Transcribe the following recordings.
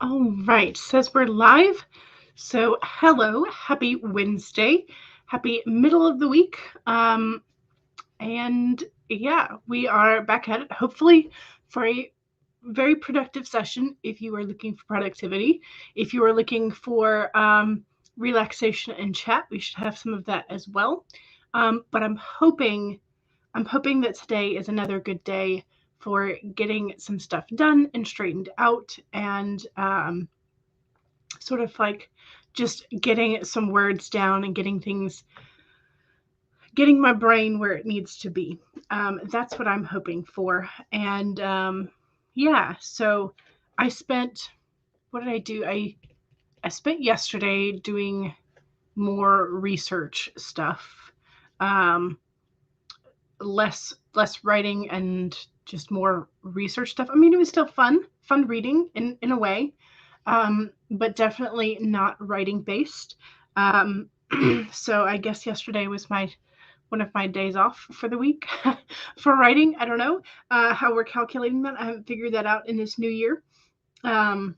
All right, says we're live. So, hello, happy Wednesday, happy middle of the week. And yeah, we are back at it, hopefully, for a very productive session. If you are looking for productivity, if you are looking for relaxation and chat, we should have some of that as well. But I'm hoping that today is another good day for getting some stuff done and straightened out and sort of like just getting some words down and getting my brain where it needs to be. That's what I'm hoping for. And yeah, so I spent, what did I do? I spent yesterday doing more research stuff, um, less writing and just more research stuff. I mean, it was still fun reading in a way, but definitely not writing based. Um, so I guess yesterday was one of my days off for the week for writing. I don't know how we're calculating that. I haven't figured that out in this new year. Um,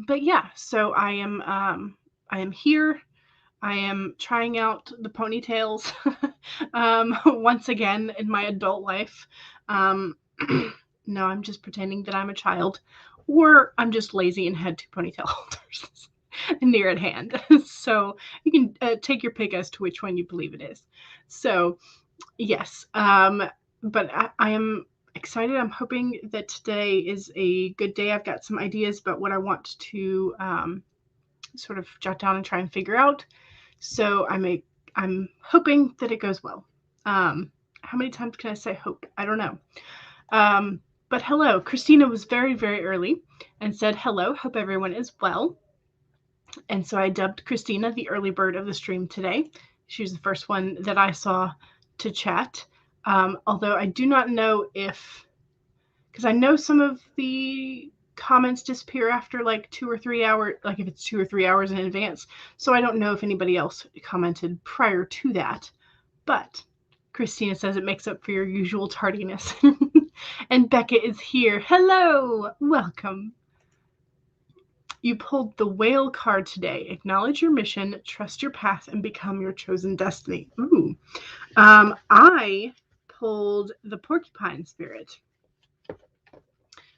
but yeah, so I am here. I am trying out the ponytails once again in my adult life. Um, no, I'm just pretending that I'm a child, or I'm just lazy and had two ponytail holders near at hand. So you can take your pick as to which one you believe it is. So, yes, but I am excited. I'm hoping that today is a good day. I've got some ideas about what I want to sort of jot down and try and figure out. So I'm hoping that it goes well. How many times can I say hope? I don't know. But hello, Christina was very, very early and said, hello, hope everyone is well. And so I dubbed Christina the early bird of the stream today. She was the first one that I saw to chat. Although I do not know because I know some of the comments disappear after like 2 or 3 hours, like if it's 2 or 3 hours in advance. So I don't know if anybody else commented prior to that. But Christina says it makes up for your usual tardiness. And Becca is here. Hello, welcome. You pulled the whale card today. Acknowledge your mission, trust your path, and become your chosen destiny. Ooh. I pulled the porcupine spirit.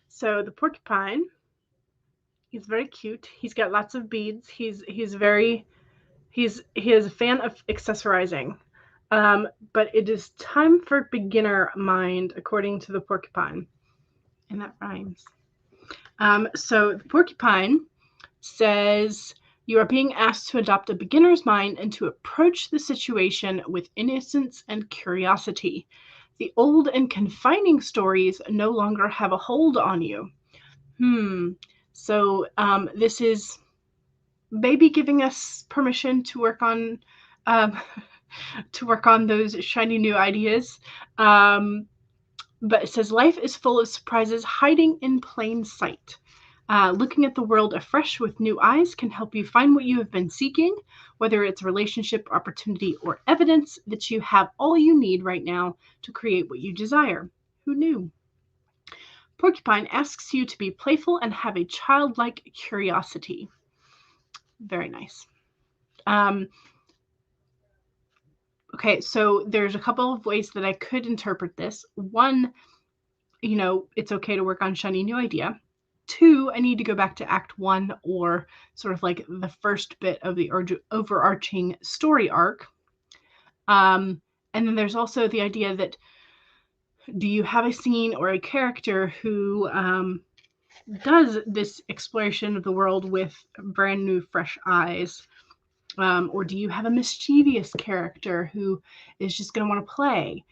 So the porcupine, he's very cute. He's got lots of beads. He is a fan of accessorizing. But it is time for beginner mind, according to the porcupine. And that rhymes. So the porcupine says, you are being asked to adopt a beginner's mind and to approach the situation with innocence and curiosity. The old and confining stories no longer have a hold on you. So this is maybe giving us permission to work on those shiny new ideas. But it says life is full of surprises hiding in plain sight. Looking at the world afresh with new eyes can help you find what you have been seeking, whether it's relationship, opportunity, or evidence that you have all you need right now to create what you desire. Who knew? Porcupine asks you to be playful and have a childlike curiosity. Very nice. Okay, so there's a couple of ways that I could interpret this. One, it's okay to work on shiny new idea. Two, I need to go back to Act 1 or sort of like the first bit of the overarching story arc. And then there's also the idea that, do you have a scene or a character who does this exploration of the world with brand new, fresh eyes? Or do you have a mischievous character who is just going to want to play?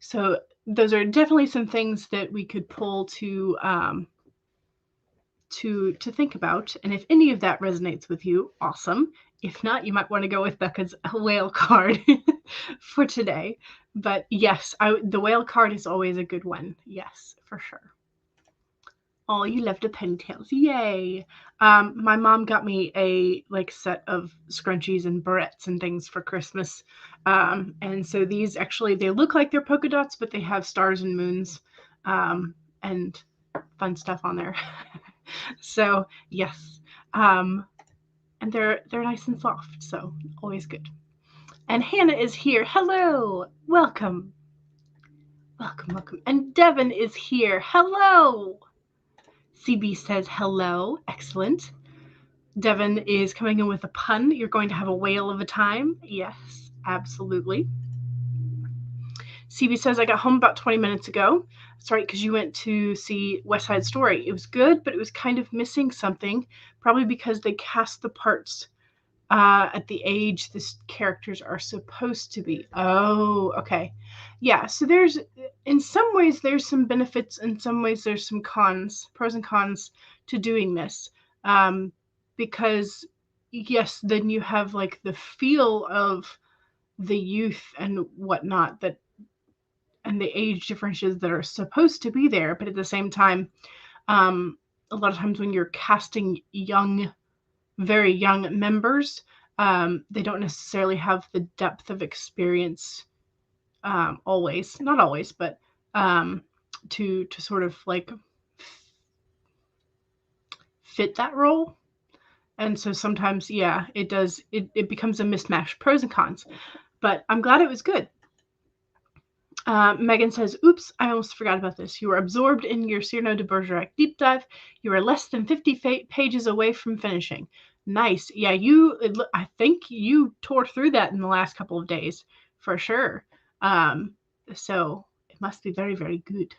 So those are definitely some things that we could pull to think about. And if any of that resonates with you, awesome. If not, you might want to go with Becca's whale card for today. But yes, the whale card is always a good one. Yes, for sure. Oh, you love the ponytails. Yay. My mom got me a set of scrunchies and barrettes and things for Christmas. And so these actually, they look like they're polka dots, but they have stars and moons. And fun stuff on there. So yes, and they're nice and soft, so always good. And Hannah is here. Hello, welcome, welcome, welcome. And Devin is here. Hello. CB says hello. Excellent. Devin is coming in with a pun. You're going to have a whale of a time. Yes, absolutely. CB says, I got home about 20 minutes ago. Sorry, because you went to see West Side Story. It was good, but it was kind of missing something, probably because they cast the parts at the age the characters are supposed to be. Oh, okay. Yeah, so there's, in some ways, there's some benefits. In some ways, there's some cons, pros and cons to doing this. Because, yes, then you have like the feel of the youth and whatnot that, and the age differences that are supposed to be there, but at the same time, a lot of times when you're casting young, very young members, they don't necessarily have the depth of experience, always, not always, but to sort of like fit that role. And so sometimes, yeah, it does, it becomes a mismatch, pros and cons. But I'm glad it was good. Megan says, oops, I almost forgot about this. You were absorbed in your Cyrano de Bergerac deep dive. You are less than 50 pages away from finishing. Nice. Yeah, I think you tore through that in the last couple of days, for sure. So it must be very, very good.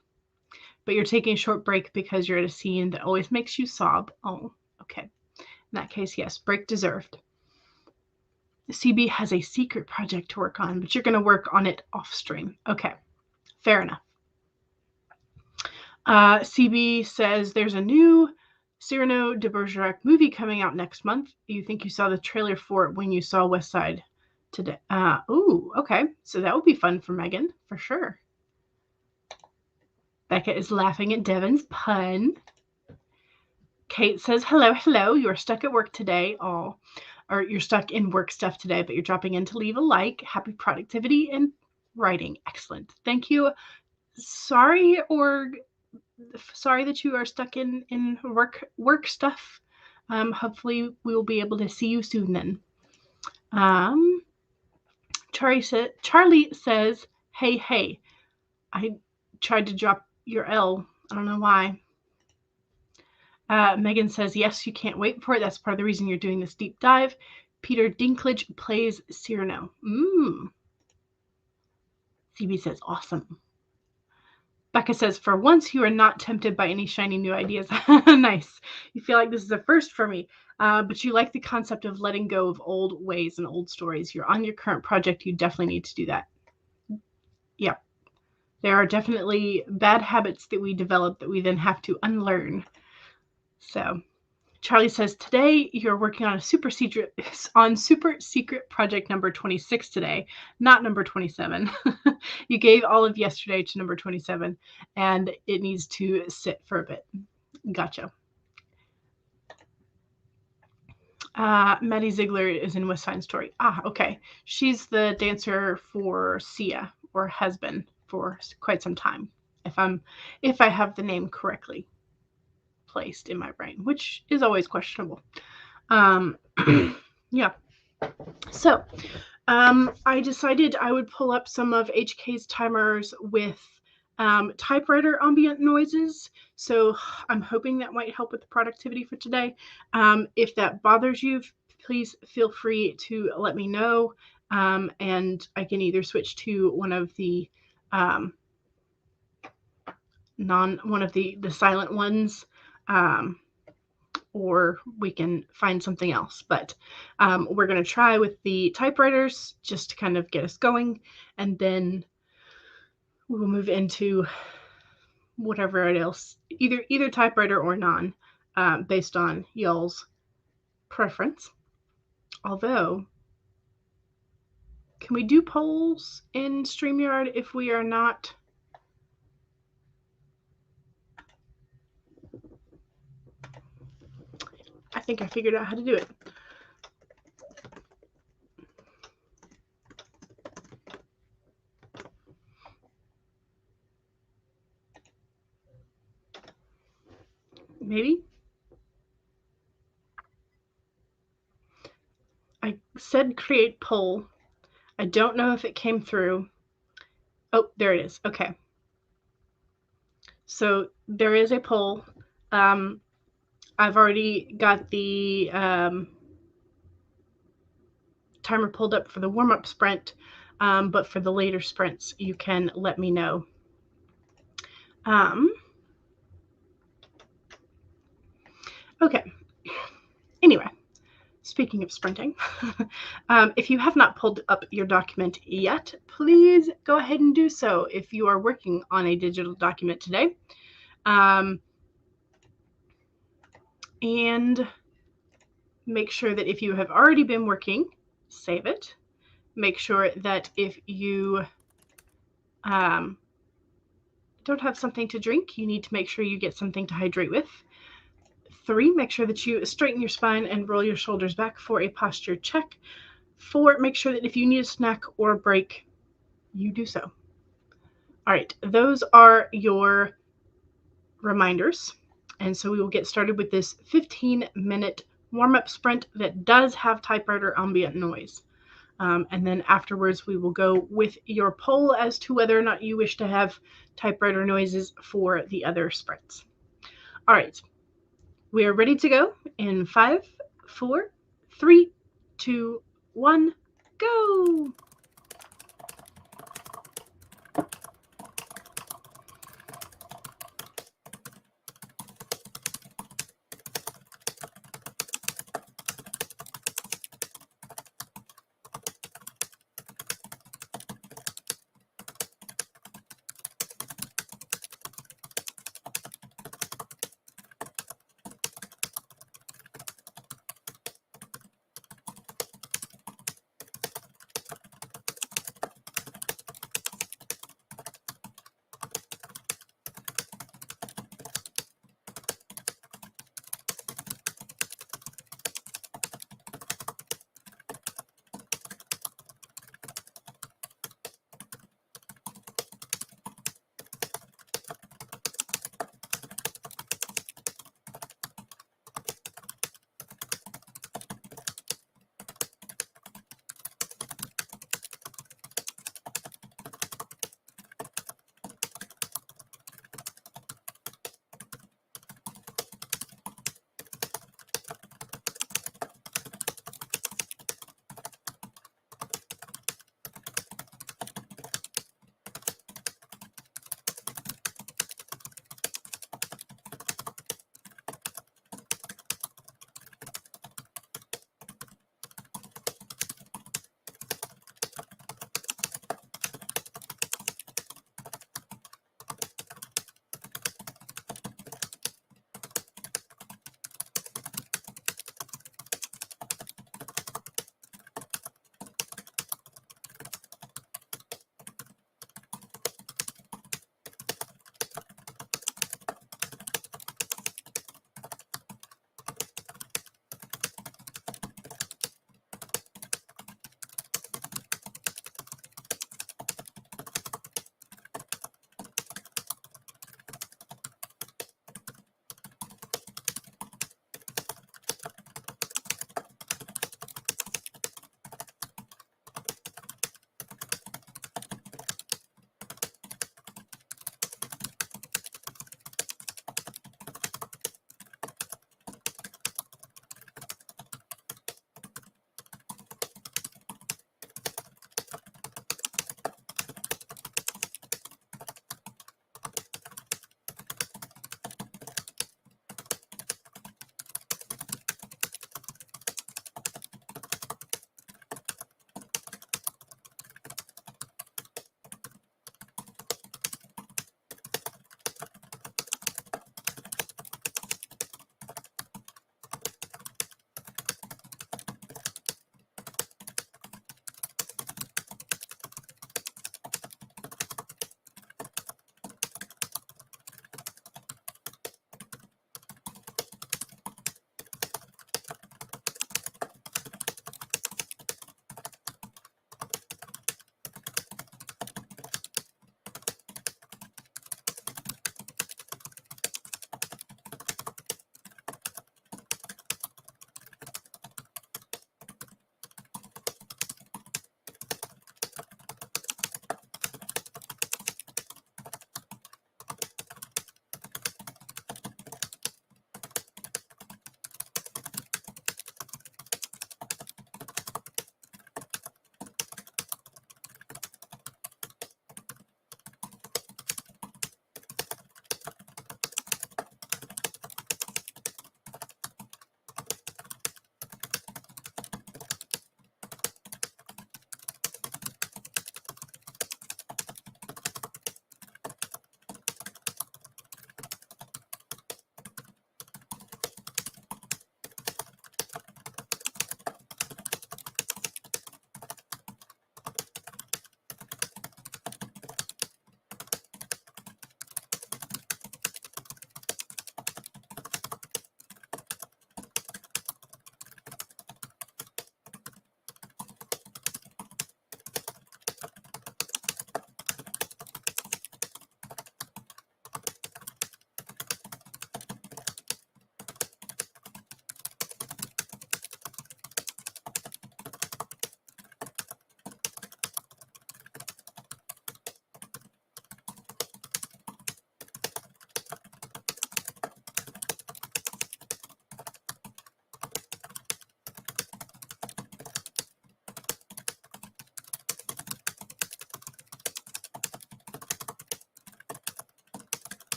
But you're taking a short break because you're at a scene that always makes you sob. Oh, okay. In that case, yes, break deserved. CB has a secret project to work on, but you're going to work on it off stream. Okay, fair enough. CB says there's a new Cyrano de Bergerac movie coming out next month. You think you saw the trailer for it when you saw West Side today? Ooh, okay. So that would be fun for Megan, for sure. Becca is laughing at Devin's pun. Kate says, hello, hello. You are stuck at work today. Oh, or you're stuck in work stuff today, but you're dropping in to leave a like. Happy productivity and writing. Excellent. Thank you. Sorry that you are stuck in work stuff. Hopefully we will be able to see you soon then. Charlie says, hey, I tried to drop your L. I don't know why. Megan says, yes, you can't wait for it. That's part of the reason you're doing this deep dive. Peter Dinklage plays Cyrano. CB says, awesome. Becca says, for once, you are not tempted by any shiny new ideas. Nice. You feel like this is a first for me, but you like the concept of letting go of old ways and old stories. You're on your current project. You definitely need to do that. Yep. There are definitely bad habits that we develop that we then have to unlearn. So Charlie says, today you're working on super secret project number 26 today, not number 27. You gave all of yesterday to number 27, and it needs to sit for a bit. Gotcha. Maddie Ziegler is in West Side Story. Okay. She's the dancer for Sia, or has been for quite some time, if I have the name correctly placed in my brain, which is always questionable. Yeah. So I decided I would pull up some of HK's timers with typewriter ambient noises. So I'm hoping that might help with the productivity for today. If that bothers you, please feel free to let me know. And I can either switch to one of the the silent ones, or we can find something else. But we're going to try with the typewriters just to kind of get us going, and then we'll move into whatever else, either typewriter or non, based on y'all's preference. Although, can we do polls in StreamYard if we are not? I think I figured out how to do it. maybe. I said create poll. I don't know if it came through. Oh, there it is. Okay. So there is a poll. I've already got the timer pulled up for the warm-up sprint, but for the later sprints, you can let me know. Okay. Anyway, speaking of sprinting, if you have not pulled up your document yet, please go ahead and do so if you are working on a digital document today. And make sure that if you have already been working, save it. Make sure that if you don't have something to drink, you need to make sure you get something to hydrate with. 3, make sure that you straighten your spine and roll your shoulders back for a posture check. 4, make sure that if you need a snack or a break, you do so. All right, those are your reminders. And so we will get started with this 15-minute warm-up sprint that does have typewriter ambient noise. And then afterwards, we will go with your poll as to whether or not you wish to have typewriter noises for the other sprints. All right, we are ready to go in 5, 4, 3, 2, 1, go.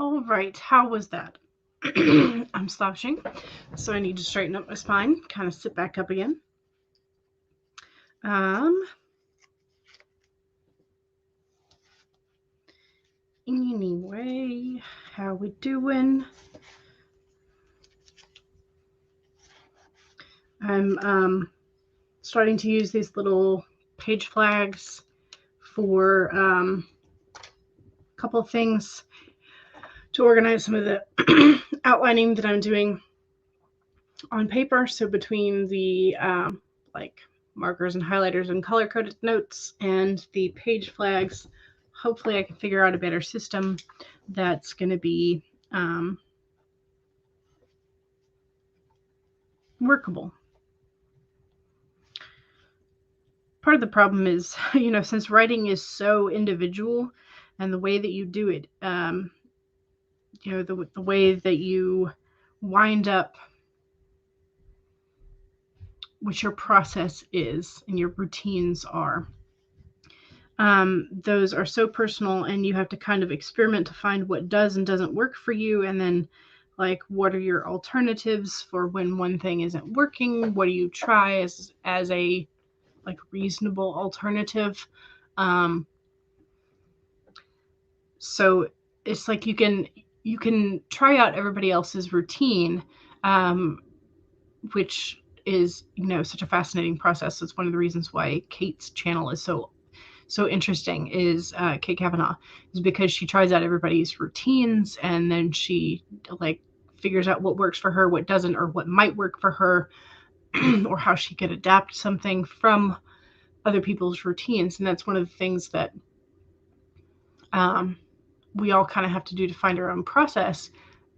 All right, how was that? I'm slouching, so I need to straighten up my spine, kind of sit back up again. Anyway, how we doing? I'm starting to use these little page flags for a couple of things to organize some of the outlining that I'm doing on paper. So between the like markers and highlighters and color-coded notes and the page flags, hopefully I can figure out a better system that's going to be workable. Part of the problem is, since writing is so individual and the way that you do it, the way that you wind up, what your process is and your routines are, those are so personal, and you have to kind of experiment to find what does and doesn't work for you. And then, like, what are your alternatives for when one thing isn't working? What do you try as a like reasonable alternative? So it's like you can try out everybody else's routine, which is such a fascinating process. It's one of the reasons why Kate's channel is so interesting, is Kate Kavanaugh, is because she tries out everybody's routines, and then she like figures out what works for her, what doesn't, or what might work for her, or how she could adapt something from other people's routines. And that's one of the things that we all kind of have to do to find our own process.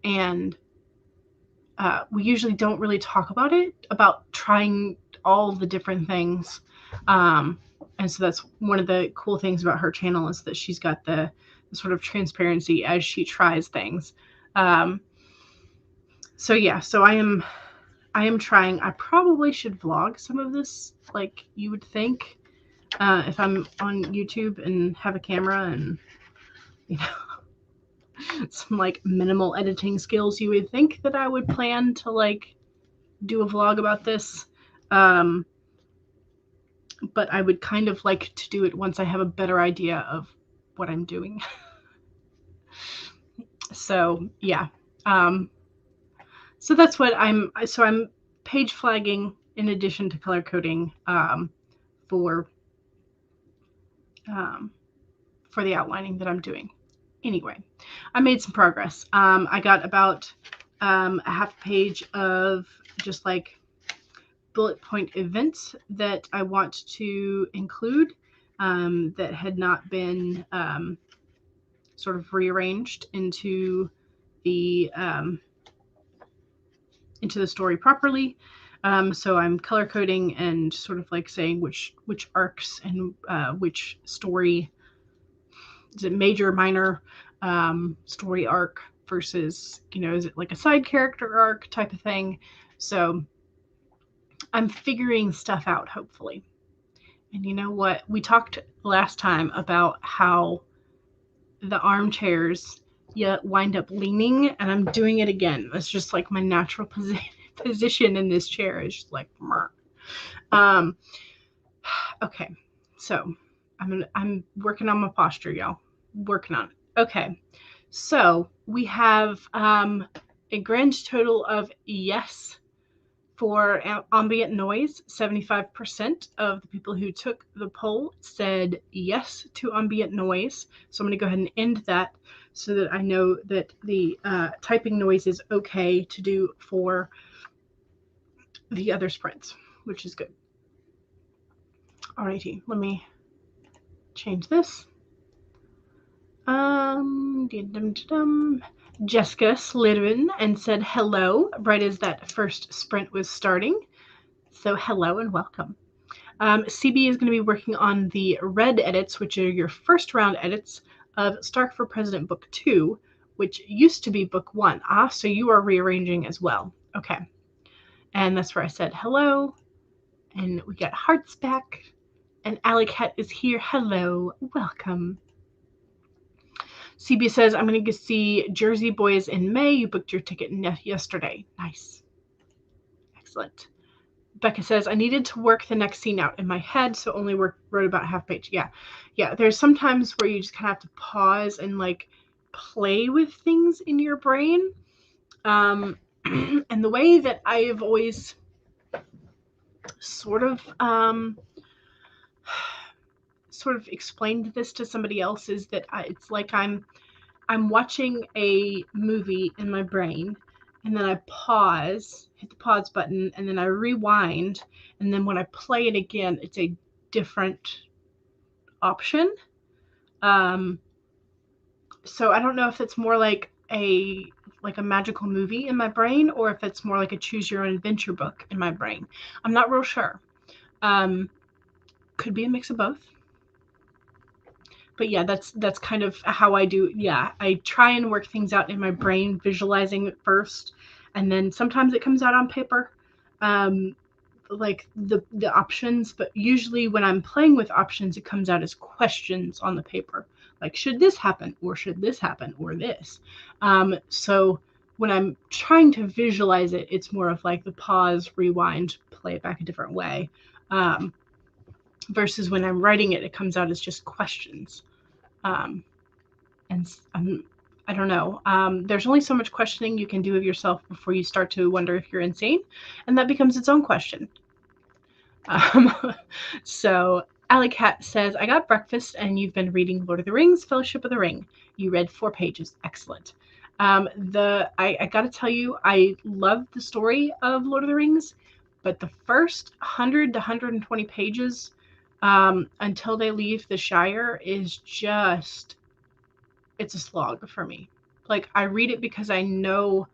And we usually don't really talk about trying all the different things. And so that's one of the cool things about her channel, is that she's got the sort of transparency as she tries things. So yeah, so I am trying. I probably should vlog some of this, like you would think, if I'm on YouTube and have a camera and some like minimal editing skills, you would think that I would plan to like do a vlog about this. But I would kind of like to do it once I have a better idea of what I'm doing. So yeah. So that's what I'm page flagging in addition to color coding for the outlining that I'm doing. Anyway, I made some progress. I got about a half page of just like bullet point events that I want to include, that had not been sort of rearranged into the story properly. So I'm color coding and sort of like saying which arcs and which story, is it major, minor story arc versus, is it like a side character arc type of thing? So I'm figuring stuff out, hopefully. And you know what? We talked last time about how the armchairs wind up leaning, and I'm doing it again. That's just like my natural position in this chair is just like, okay. So I'm working on my posture, y'all. Working on it. Okay. So we have a grand total of yes for ambient noise. 75% of the people who took the poll said yes to ambient noise. So I'm going to go ahead and end that so that I know that the typing noise is okay to do for the other sprints, which is good. Alrighty, let me change this. Jessica slid in and said hello right as that first sprint was starting. So hello and welcome. CB is going to be working on the red edits, which are your first round edits of Stark for President Book 2, which used to be Book 1. So you are rearranging as well. Okay. And that's where I said hello. And we got hearts back. And Alley Cat is here. Hello. Welcome. CB says, I'm going to see Jersey Boys in May. You booked your ticket yesterday. Nice. Excellent. Becca says, I needed to work the next scene out in my head, so only wrote about half page. Yeah. There's some times where you just kind of have to pause and like play with things in your brain. And the way that I have always sort of explained this to somebody else is that it's like I'm watching a movie in my brain, and then I pause, hit the pause button, and then I rewind, and then when I play it again, it's a different option. So I don't know if it's more like a magical movie in my brain, or if it's more like a choose your own adventure book in my brain. I'm not real sure. Could be a mix of both. But yeah, that's kind of how I do. Yeah, I try and work things out in my brain, visualizing it first, and then sometimes it comes out on paper, like the options. But usually when I'm playing with options, it comes out as questions on the paper, like should this happen, or should this happen, or this. So when I'm trying to visualize it, it's more of like the pause, rewind, play it back a different way. Versus when I'm writing it, it comes out as just questions. And I don't know. There's only so much questioning you can do of yourself before you start to wonder if you're insane, and that becomes its own question. So Alleycat says, I got breakfast and you've been reading Lord of the Rings, Fellowship of the Ring. You read 4 pages. Excellent. I got to tell you, I love the story of Lord of the Rings, but the first 100 to 120 pages until they leave the Shire is just, it's a slog for me. Like, I read it because I know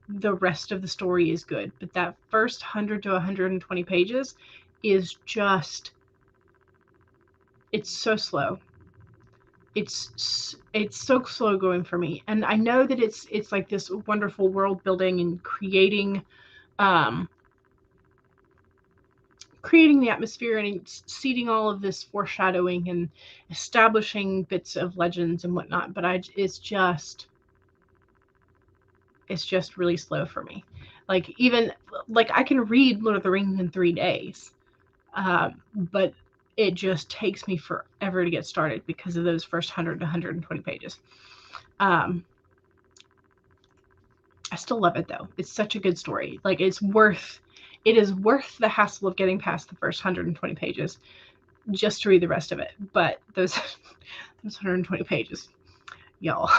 the rest of the story is good, but that first 100 to 120 pages is just, it's so slow. It's so slow going for me. And I know that it's like this wonderful world building and creating the atmosphere and seeding all of this foreshadowing and establishing bits of legends and whatnot, but it's just really slow for me. Like, even like I can read Lord of the Rings in 3 days, but it just takes me forever to get started because of those first 100 to 120 pages. I still love it though. It's such a good story. Like, it is worth the hassle of getting past the first 120 pages just to read the rest of it. But those 120 pages, y'all.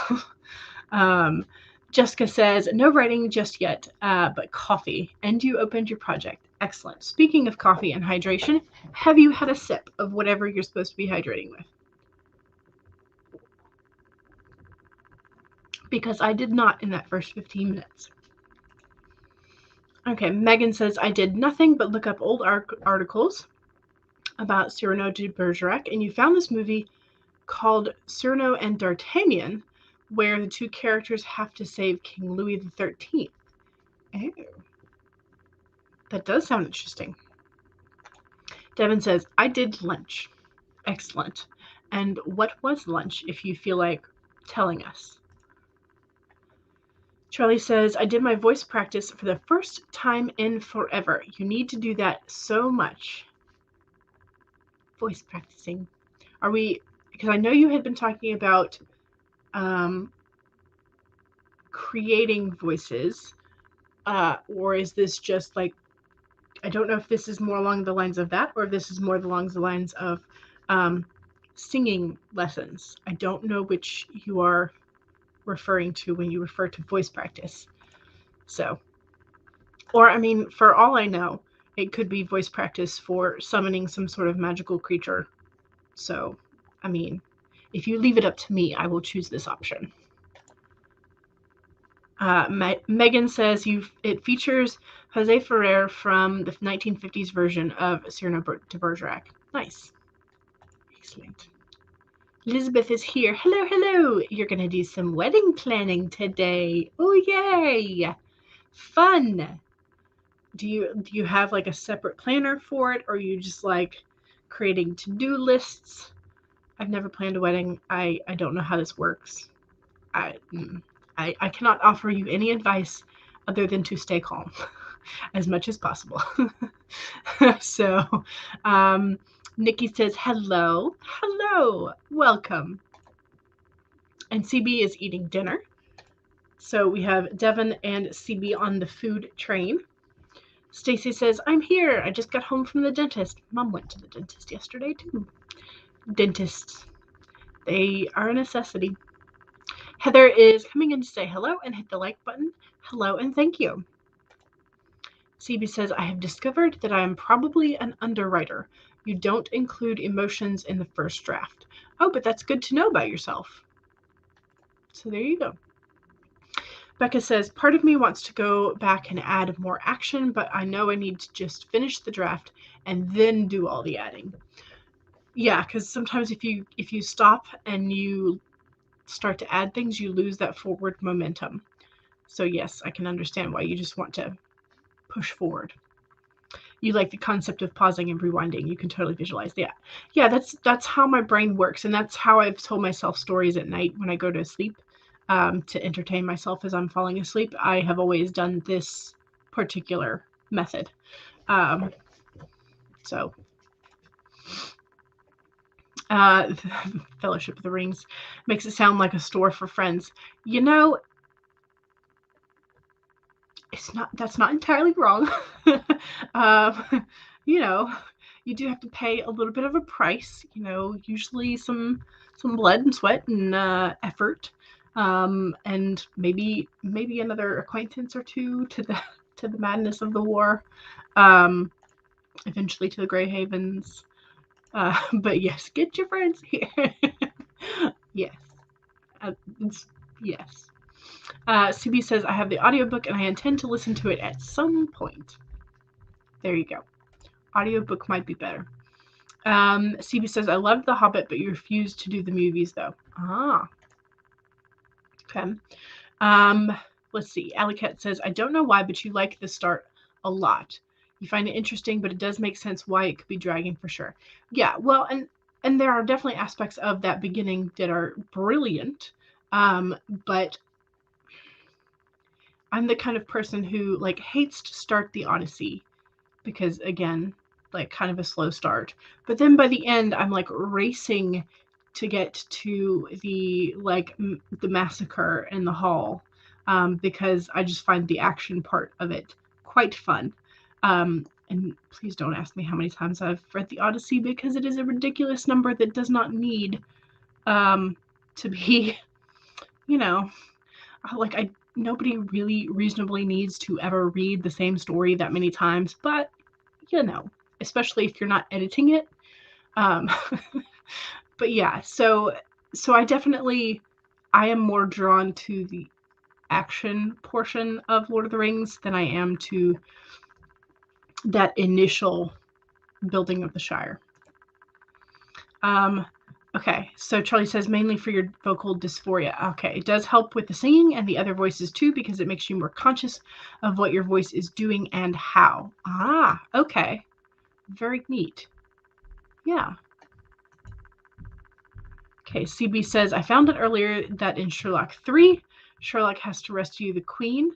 Jessica says, no writing just yet, but coffee. And you opened your project. Excellent. Speaking of coffee and hydration, have you had a sip of whatever you're supposed to be hydrating with? Because I did not in that first 15 minutes. Okay, Megan says, I did nothing but look up old articles about Cyrano de Bergerac, and you found this movie called Cyrano and D'Artagnan, where the two characters have to save King Louis XIII. Oh. That does sound interesting. Devin says, I did lunch. Excellent. And what was lunch, if you feel like telling us? Charlie says, I did my voice practice for the first time in forever. You need to do that so much. Voice practicing. Are we, because I know you had been talking about creating voices, or is this just like, I don't know if this is more along the lines of that, or if this is more along the lines of singing lessons. I don't know which you are referring to when you refer to voice practice. So, or I mean, for all I know, it could be voice practice for summoning some sort of magical creature. So, I mean, if you leave it up to me, I will choose this option. Megan says it features Jose Ferrer from the 1950s version of Cyrano de Bergerac. Nice. Excellent. Elizabeth is here. Hello, hello. You're going to do some wedding planning today. Oh, yay. Fun. Do you have like a separate planner for it, or are you just like creating to-do lists? I've never planned a wedding. I don't know how this works. I cannot offer you any advice other than to stay calm as much as possible. So, Nikki says, hello, welcome. And CB is eating dinner. So we have Devin and CB on the food train. Stacy says, I'm here. I just got home from the dentist. Mom went to the dentist yesterday too. Dentists, they are a necessity. Heather is coming in to say hello and hit the like button. Hello and thank you. CB says, I have discovered that I am probably an underwriter. You don't include emotions in the first draft. Oh, but that's good to know about yourself. So there you go. Becca says, part of me wants to go back and add more action, but I know I need to just finish the draft and then do all the adding. Yeah, because sometimes if you stop and you start to add things, you lose that forward momentum. So yes, I can understand why you just want to push forward. You like the concept of pausing and rewinding. You can totally visualize that. Yeah, that's how my brain works, and that's how I've told myself stories at night when I go to sleep. To entertain myself as I'm falling asleep. I have always done this particular method. So, Fellowship of the Rings makes it sound like a store for friends. You know, that's not entirely wrong. You know, you do have to pay a little bit of a price. You know, usually some blood and sweat and effort. And maybe another acquaintance or two to the madness of the war, eventually to the Grey Havens. But yes, get your friends here. Yes, yes. CB says, I have the audiobook and I intend to listen to it at some point. There you go. Audiobook might be better. CB says, I loved The Hobbit, but you refused to do the movies, though. Ah. Okay. Let's see. Alicat says, I don't know why, but you like the start a lot. You find it interesting, but it does make sense why it could be dragging for sure. Yeah, well, and there are definitely aspects of that beginning that are brilliant. But I'm the kind of person who like hates to start the Odyssey because again, like kind of a slow start. But then by the end, I'm like racing to get to the the massacre in the hall, because I just find the action part of it quite fun. And please don't ask me how many times I've read the Odyssey because it is a ridiculous number that does not need to be, you know, like nobody really reasonably needs to ever read the same story that many times, but you know, especially if you're not editing it. But yeah, so I am more drawn to the action portion of Lord of the Rings than I am to that initial building of the Shire. Okay, so Charlie says mainly for your vocal dysphoria. Okay, it does help with the singing and the other voices too because it makes you more conscious of what your voice is doing and how. Ah, okay. Very neat. Yeah. Okay, CB says, I found it earlier that in Sherlock 3, Sherlock has to rescue the Queen.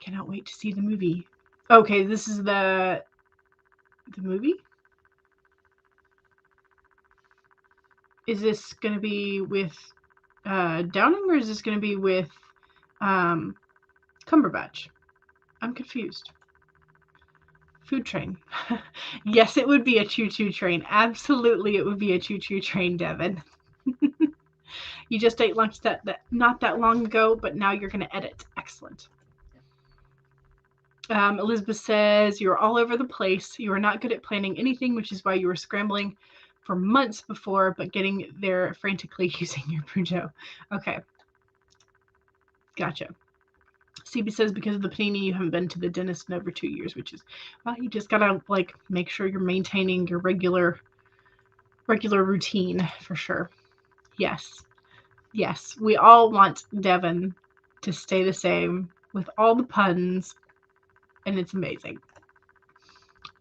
Cannot wait to see the movie. Okay, this is the movie? Is this going to be with Downing or is this going to be with Cumberbatch? I'm confused. Food train. Yes, it would be a choo-choo train. Absolutely, it would be a choo-choo train, Devin. You just ate lunch that not that long ago, but now you're going to edit. Excellent. Elizabeth says, you're all over the place. You are not good at planning anything, which is why you were scrambling for months before, but getting there frantically using your Peugeot. Okay. Gotcha. CB says, because of the panini, you haven't been to the dentist in over 2 years, which is, well, you just gotta like make sure you're maintaining your regular routine for sure. Yes. Yes. We all want Devin to stay the same with all the puns, and it's amazing.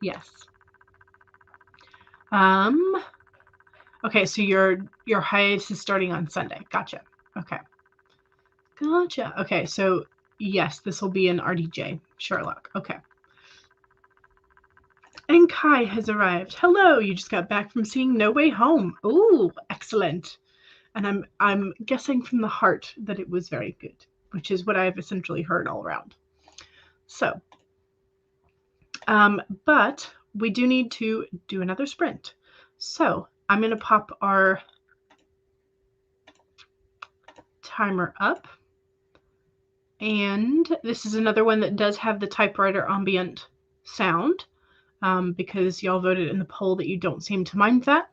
Yes. Okay, so your hiatus is starting on Sunday. Gotcha. Okay. Gotcha. Okay, so yes, this will be an RDJ. Sherlock. Okay. And Kai has arrived. Hello, you just got back from seeing No Way Home. Ooh, excellent. And I'm guessing from the heart that it was very good, which is what I've essentially heard all around. So, but we do need to do another sprint. So I'm going to pop our timer up. And this is another one that does have the typewriter ambient sound, because y'all voted in the poll that you don't seem to mind that.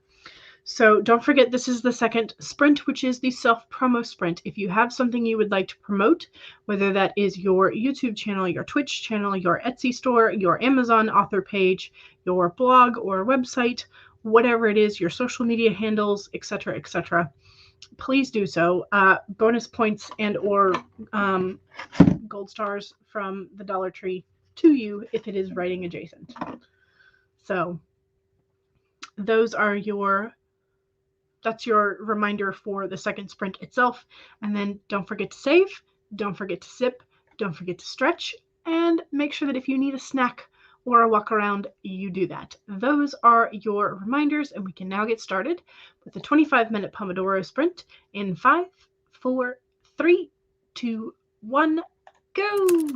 So don't forget, this is the second sprint, which is the self-promo sprint. If you have something you would like to promote, whether that is your YouTube channel, your Twitch channel, your Etsy store, your Amazon author page, your blog or website, whatever it is, your social media handles, etc., please do so. Bonus points and or gold stars from the Dollar Tree to you if it is writing adjacent. So those are that's your reminder for the second sprint itself. And then don't forget to save, don't forget to sip, don't forget to stretch, and make sure that if you need a snack or a walk around, you do that. Those are your reminders, and we can now get started with the 25-minute Pomodoro sprint in 5, 4, 3, 2, 1, go!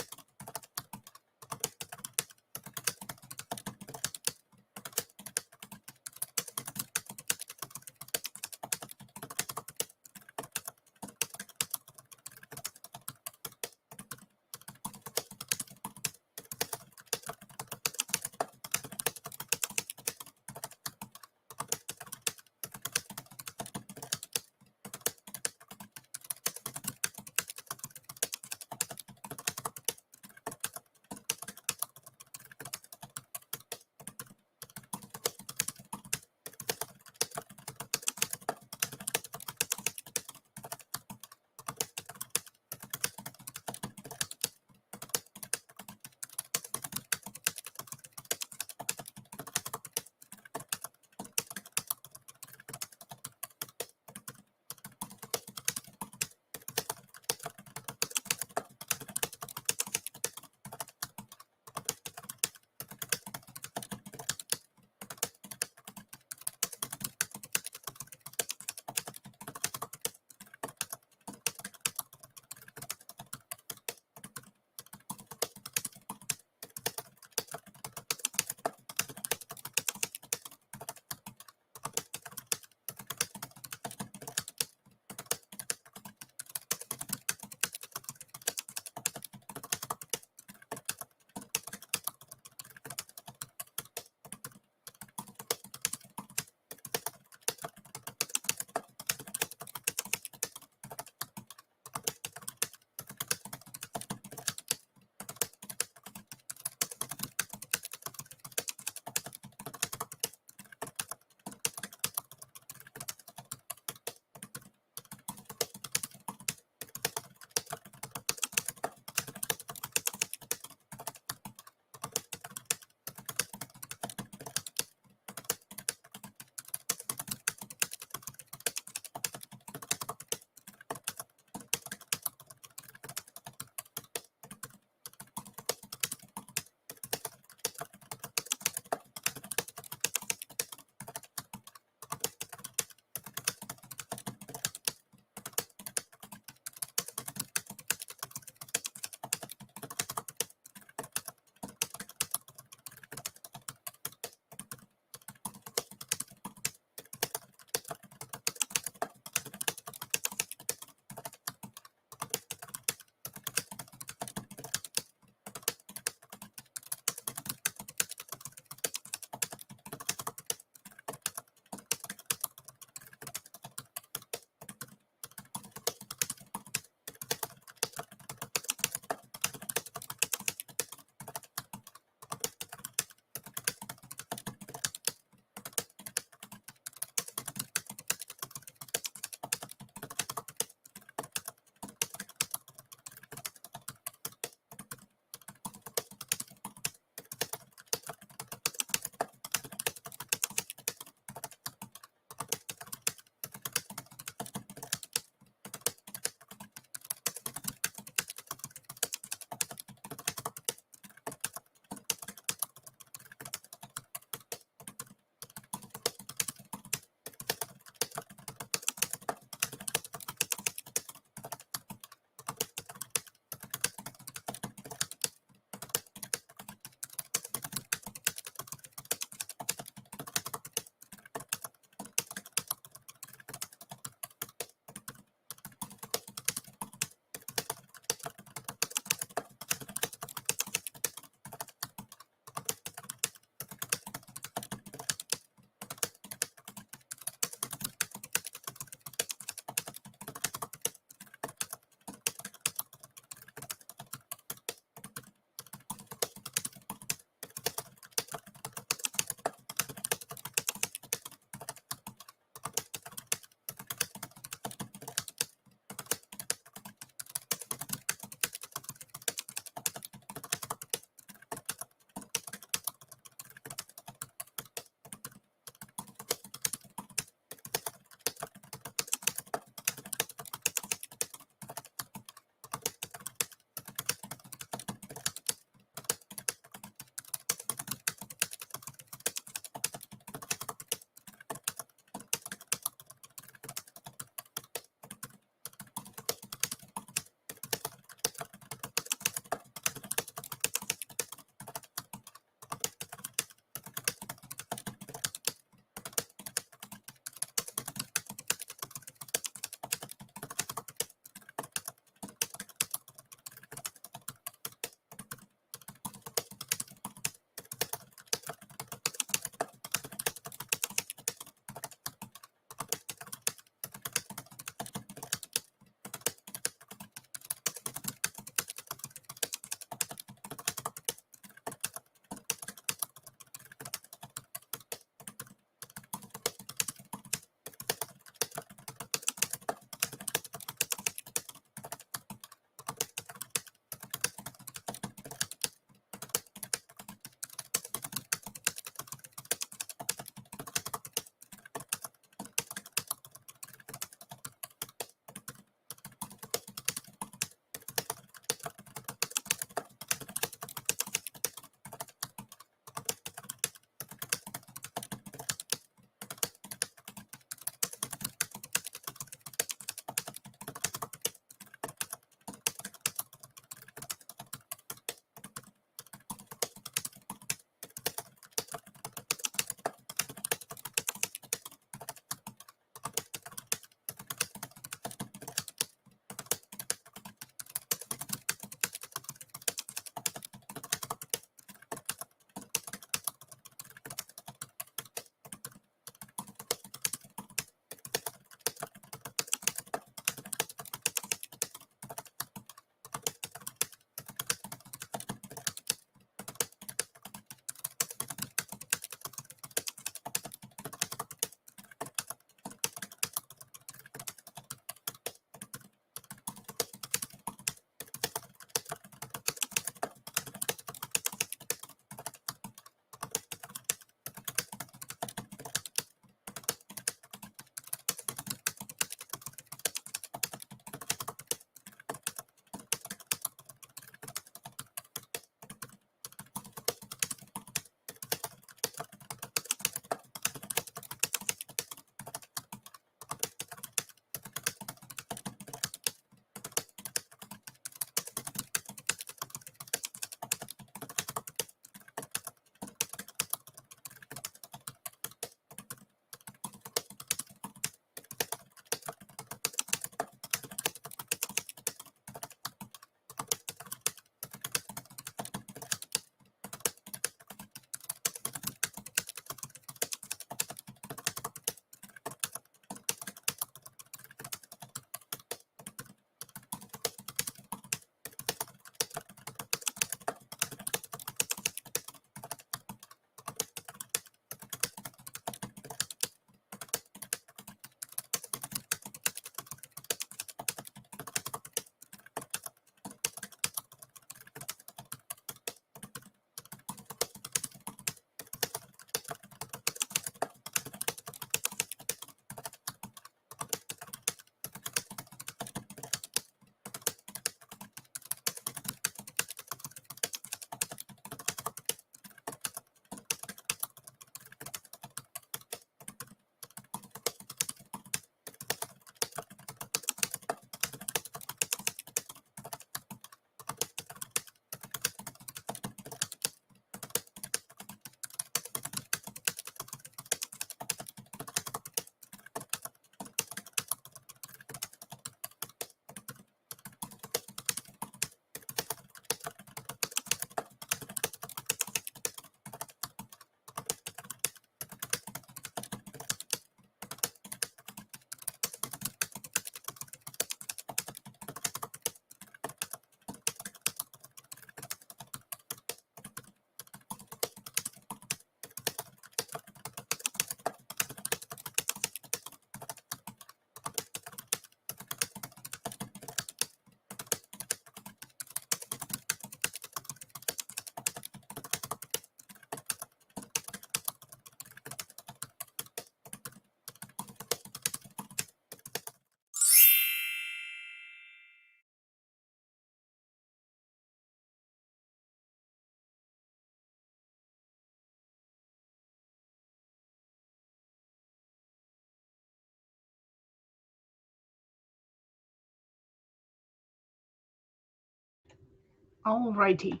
Alrighty.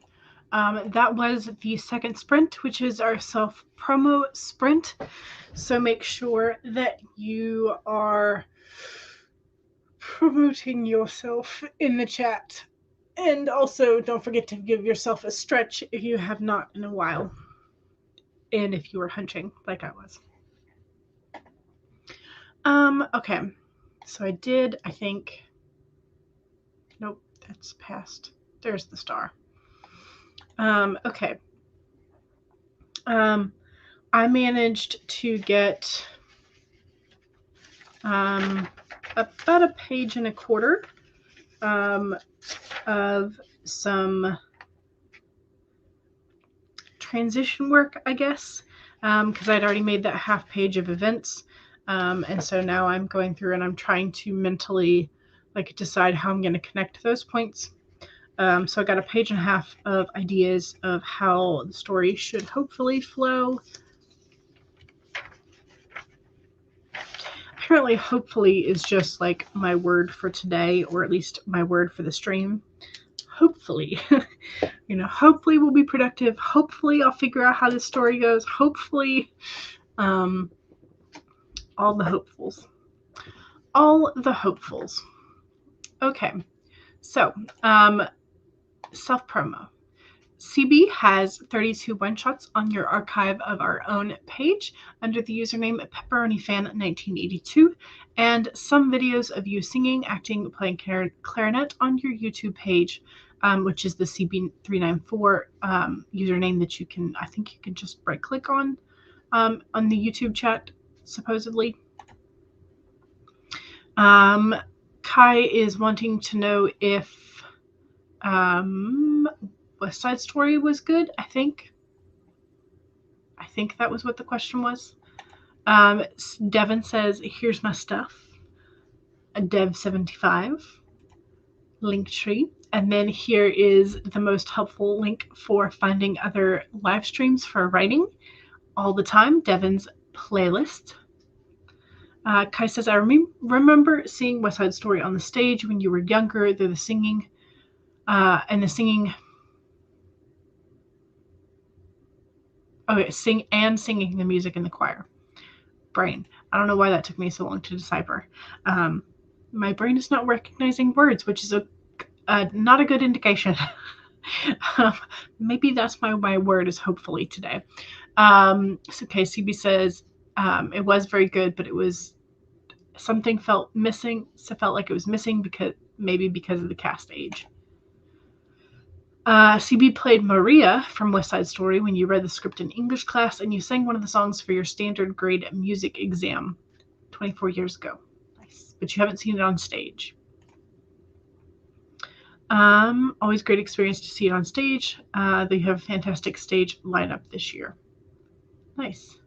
That was the second sprint, which is our self-promo sprint. So make sure that you are promoting yourself in the chat. And also don't forget to give yourself a stretch if you have not in a while. And if you were hunching like I was. Okay. So I did, I think. Nope, that's past. There's the star. Okay. I managed to get about a page and a quarter of some transition work, I guess, because I'd already made that half page of events. And so now I'm going through and I'm trying to mentally decide how I'm going to connect those points. So I got a page and a half of ideas of how the story should hopefully flow. Apparently, hopefully is just like my word for today, or at least my word for the stream. Hopefully, hopefully we'll be productive. Hopefully I'll figure out how this story goes. Hopefully, all the hopefuls. All the hopefuls. Okay, so self-promo. CB has 32 one-shots on your archive of our own page under the username pepperonyfan1982, and some videos of you singing, acting, playing clarinet on your YouTube page, which is the CB394 username that you can, I think you can just right-click on the YouTube chat, supposedly. Kai is wanting to know if West Side Story was good, I think. I think that was what the question was. Devin says, here's my stuff. A Dev75. Linktree. And then here is the most helpful link for finding other live streams for writing all the time. Devin's playlist. Kai says, I remember seeing West Side Story on the stage when you were younger. The singing singing the music in the choir. Brain. I don't know why that took me so long to decipher. My brain is not recognizing words, which is not a good indication. Maybe that's my word is hopefully today. So KCB says it was very good, but it was something felt missing. So felt like it was missing because of the cast age. CB played Maria from West Side Story when you read the script in English class, and you sang one of the songs for your standard grade music exam 24 years ago. Nice. But you haven't seen it on stage. Always great experience to see it on stage. They have a fantastic stage lineup this year. Nice.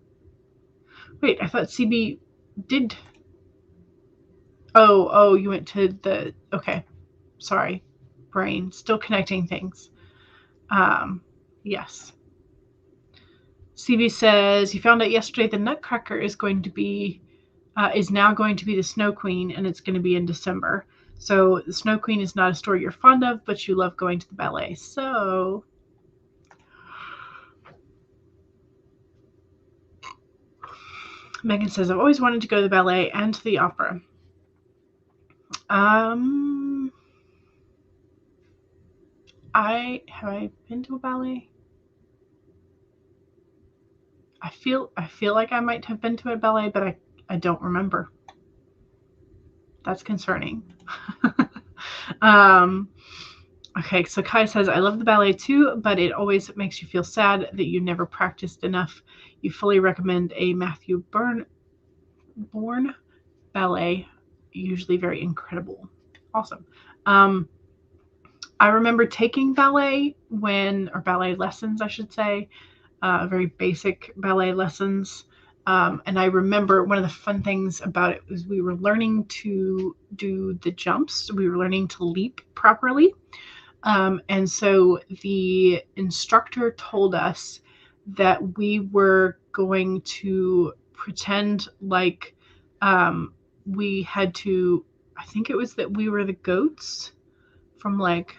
Wait, I thought CB did. Oh, you went to the. Okay. Sorry. Brain. Still connecting things. Yes. CB says, you found out yesterday the Nutcracker is now going to be the Snow Queen, and it's going to be in December. So the Snow Queen is not a story you're fond of, but you love going to the ballet. So Megan says, I've always wanted to go to the ballet and to the opera. Have I been to a ballet? I feel like I might have been to a ballet, but I don't remember. That's concerning. Okay, so Kai says, I love the ballet too, but it always makes you feel sad that you never practiced enough. You fully recommend a Matthew Bourne ballet, usually very incredible. Awesome. I remember taking ballet ballet lessons, I should say, very basic ballet lessons. And I remember one of the fun things about it was we were learning to do the jumps. We were learning to leap properly. And so the instructor told us that we were going to pretend like we had to, I think it was that we were the goats from like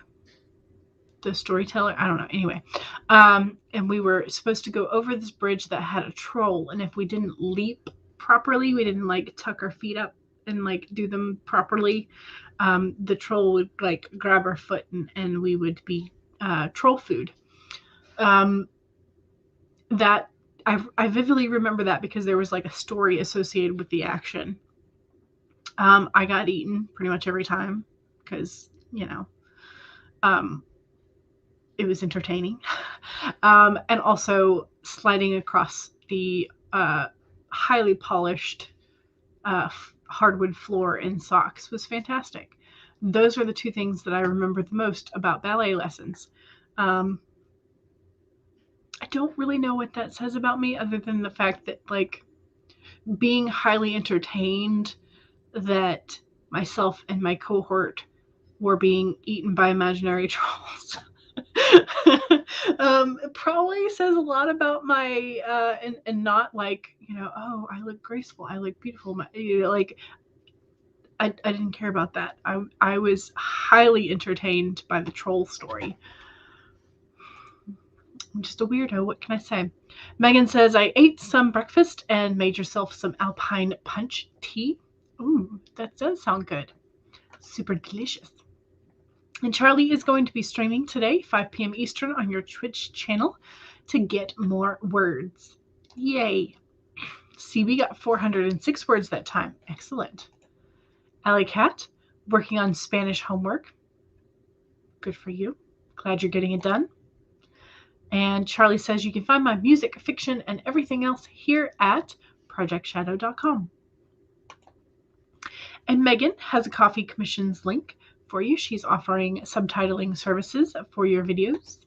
the storyteller. I don't know. Anyway, and we were supposed to go over this bridge that had a troll, and if we didn't leap properly, we didn't like tuck our feet up and like do them properly, the troll would like grab our foot and we would be troll food. That I vividly remember that because there was like a story associated with the action. I got eaten pretty much every time because, you know, it was entertaining. And also sliding across the highly polished hardwood floor in socks was fantastic. Those are the two things that I remember the most about ballet lessons. I don't really know what that says about me other than the fact that, like, being highly entertained that myself and my cohort were being eaten by imaginary trolls. It probably says a lot about my and not like, you know, oh, I look graceful, I look beautiful, you know, like I didn't care about that. I was highly entertained by the troll story. I'm just a weirdo. What can I say? Megan says, I ate some breakfast and made yourself some Alpine punch tea. Ooh, that does sound good. Super delicious. And Charlie is going to be streaming today, 5 p.m. Eastern on your Twitch channel to get more words. Yay. CB got 406 words that time. Excellent. Alley Cat, working on Spanish homework. Good for you. Glad you're getting it done. And Charlie says you can find my music, fiction, and everything else here at projectshadow.com. And Megan has a coffee commissions link for you. She's offering subtitling services for your videos.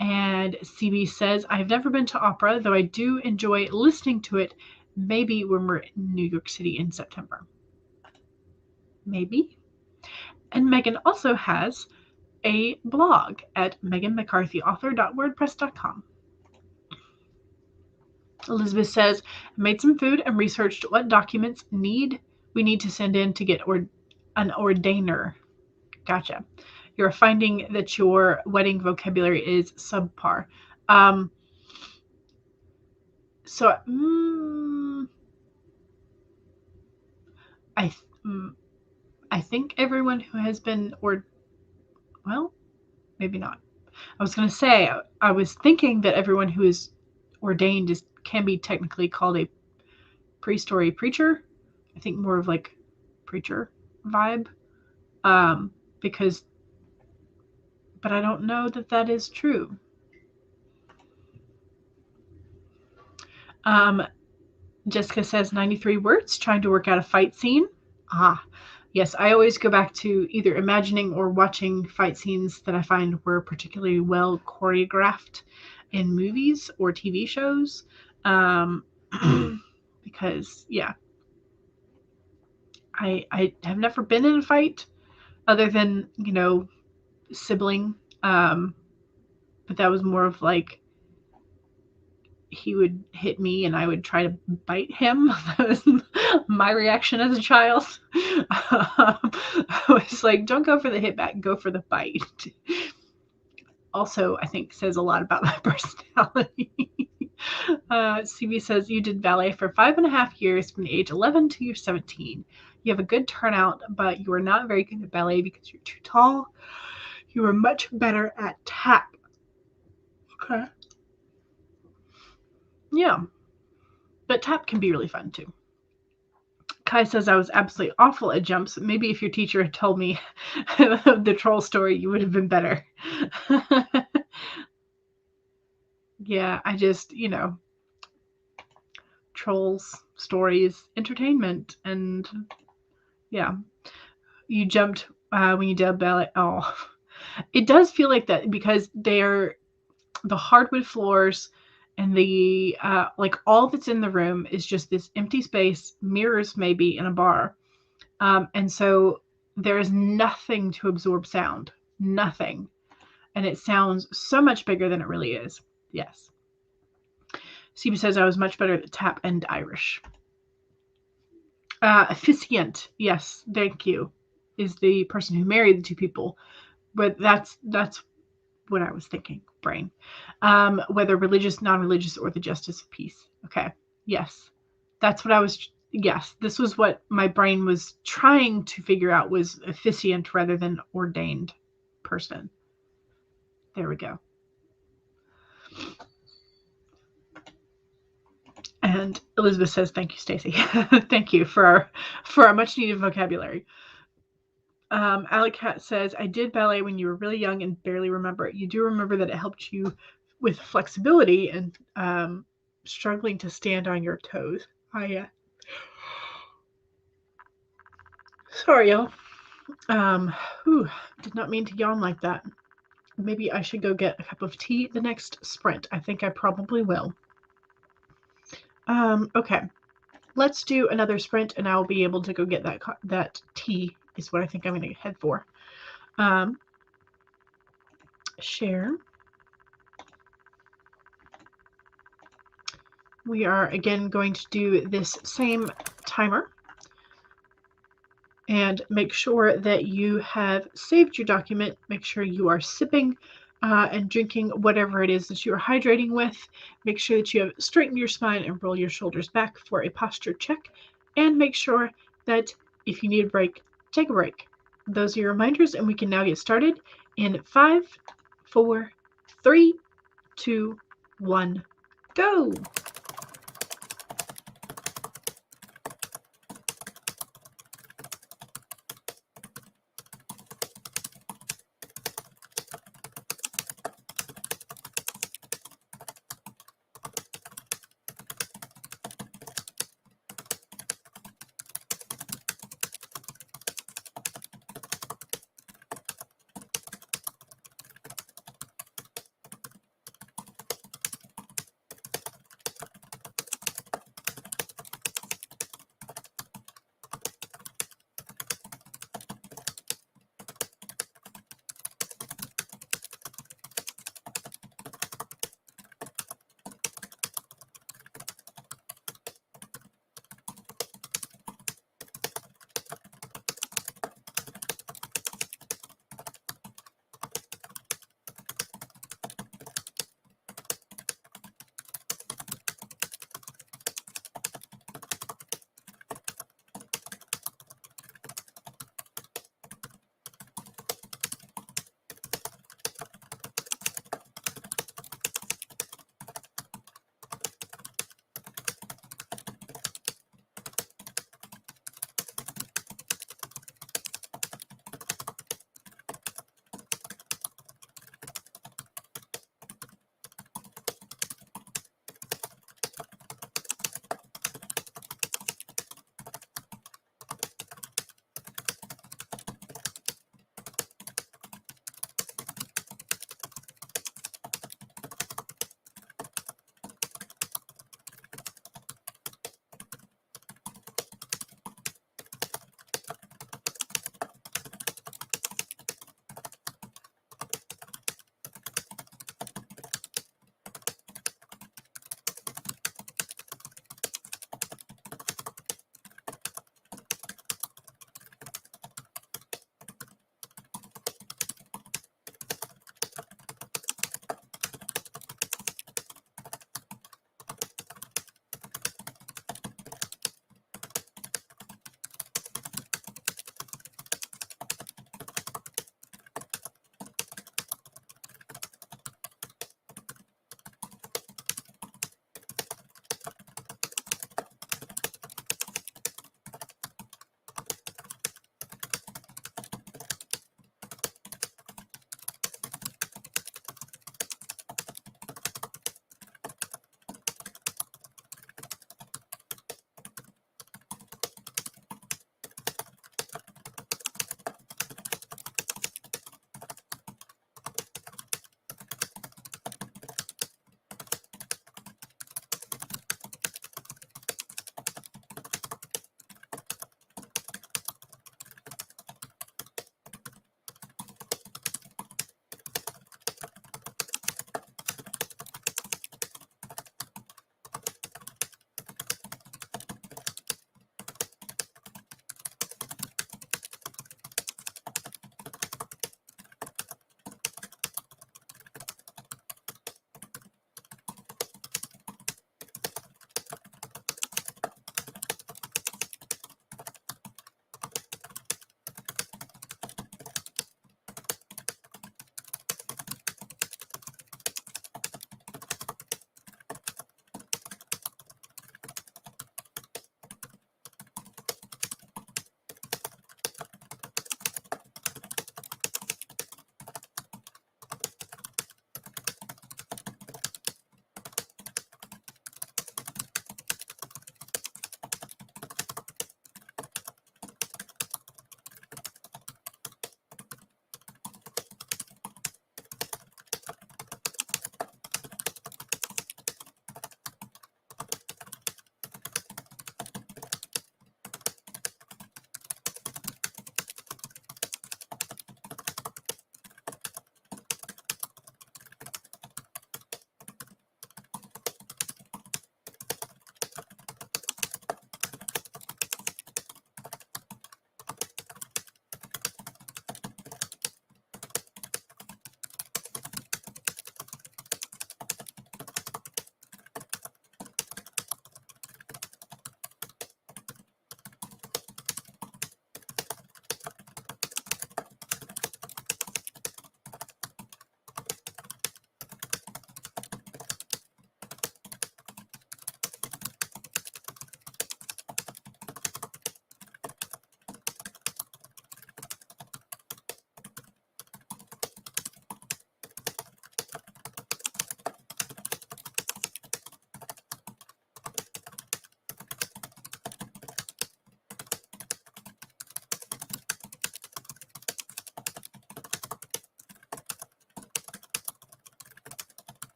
And CB says, I've never been to opera, though I do enjoy listening to it, maybe when we're in New York City in September. Maybe. And Megan also has a blog at meganmccarthyauthor.wordpress.com. Elizabeth says, I made some food and researched what documents we need to send in to get an ordainer. Gotcha. You're finding that your wedding vocabulary is subpar. I think everyone who has been well, maybe not. I was going to say, I was thinking that everyone who is ordained can be technically called a priest or a preacher. I think more of like preacher vibe, but I don't know that is true. Jessica says 93 words, trying to work out a fight scene. Yes, I always go back to either imagining or watching fight scenes that I find were particularly well choreographed in movies or TV shows. Because, yeah, I have never been in a fight other than, you know, sibling. But that was more of like, he would hit me and I would try to bite him. That was my reaction as a child. I was like, don't go for the hit back, go for the bite. Also, I think says a lot about my personality. CB says, you did ballet for 5.5 years from the age 11 to you're 17. You have a good turnout, but you are not very good at ballet because you're too tall. You are much better at tap. Okay. Yeah, but tap can be really fun too. Kai says I was absolutely awful at jumps. Maybe if your teacher had told me the troll story, you would have been better. Yeah, I just, you know, trolls, stories, entertainment, and yeah. You jumped when you did ballet. Oh, it does feel like that because they're the hardwood floors. And the like all that's in the room is just this empty space, mirrors maybe in a bar. And so there is nothing to absorb sound, nothing. And it sounds so much bigger than it really is. Yes. CB says I was much better at tap and Irish. Efficient, yes, thank you, is the person who married the two people. But that's what I was thinking, brain. Whether religious, non-religious, or the justice of peace. Okay. Yes. That's what I was. Yes. This was what my brain was trying to figure out, was officiant rather than ordained person. There we go. And Elizabeth says, thank you, Stacy. Thank you for our much needed vocabulary. Alicat says, I did ballet when you were really young and barely remember it. You do remember that it helped you with flexibility and struggling to stand on your toes. Sorry, y'all. Did not mean to yawn like that. Maybe I should go get a cup of tea the next sprint. I think I probably will. Okay. Let's do another sprint and I'll be able to go get that tea is what I think I'm going to head for. Share. We are again going to do this same timer. And make sure that you have saved your document. Make sure you are sipping and drinking whatever it is that you are hydrating with. Make sure that you have straightened your spine and roll your shoulders back for a posture check. And make sure that if you need a break, take a break. Those are your reminders, and we can now get started in 5, 4, 3, 2, 1, go.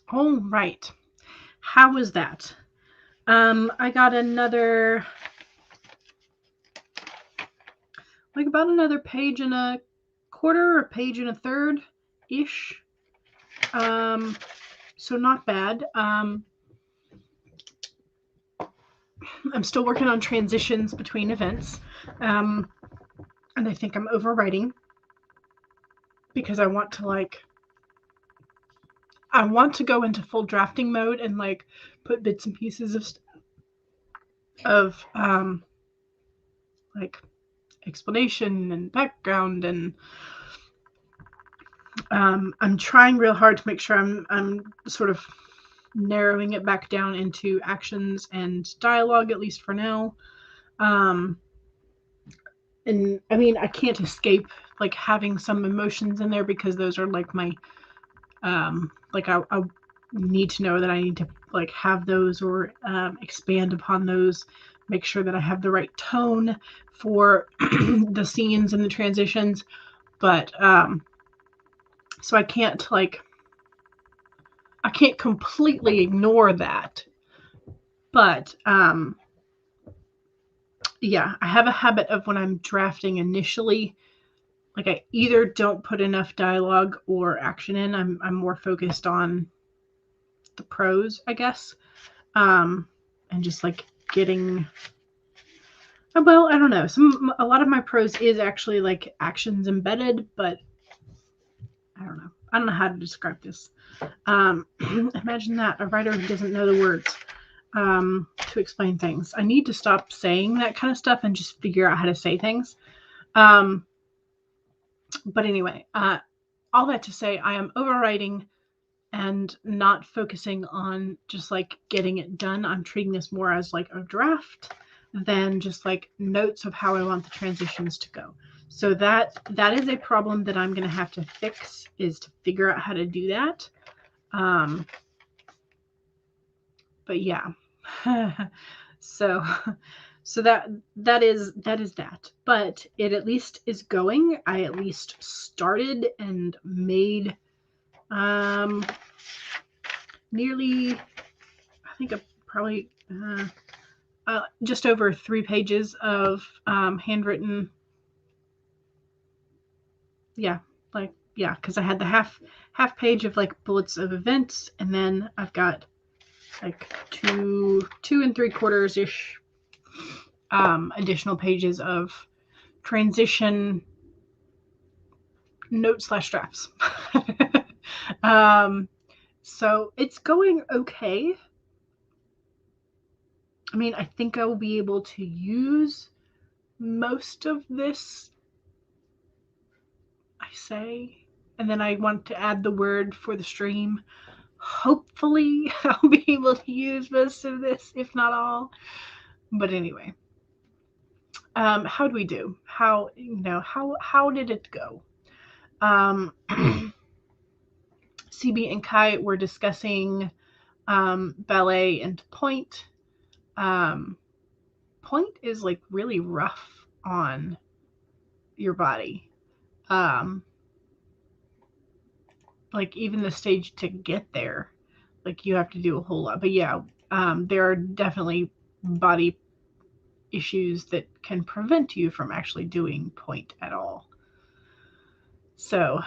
All right. How was that? I got another, like about another page and a quarter, a page and a third ish. So not bad. I'm still working on transitions between events. And I think I'm overwriting because I want to go into full drafting mode and like put bits and pieces of like explanation and background, and I'm trying real hard to make sure I'm sort of narrowing it back down into actions and dialogue, at least for now. And I mean, I can't escape like having some emotions in there because those are like my like I need to know that I need to like have those or expand upon those, make sure that I have the right tone for the scenes and the transitions. But so I can't completely ignore that. But yeah, I have a habit of when I'm drafting initially, like I either don't put enough dialogue or action in. I'm more focused on the prose, I guess. And just like getting, well, I don't know. A lot of my prose is actually like actions embedded, but I don't know. I don't know how to describe this. Imagine that, a writer who doesn't know the words to explain things. I need to stop saying that kind of stuff and just figure out how to say things. But anyway, all that to say, I am overwriting and not focusing on just like getting it done. I'm treating this more as like a draft than just like notes of how I want the transitions to go. So that is a problem that I'm going to have to fix, is to figure out how to do that. But yeah. so that is that. But it at least is going. I at least started and made nearly, I think probably just over 3 pages of handwritten. Yeah, because I had the half page of like bullets of events, and then I've got like 2 3/4 ish additional pages of transition notes / drafts. So it's going okay. I mean, I think I will be able to use most of this, I say, and then I want to add the word for the stream. Hopefully I'll be able to use most of this, if not all. But anyway, how do we do? How did it go? CB and Kai were discussing ballet and point. Point is like really rough on your body. Like even the stage to get there, like you have to do a whole lot. But yeah, there are definitely body issues that can prevent you from actually doing point at all. So,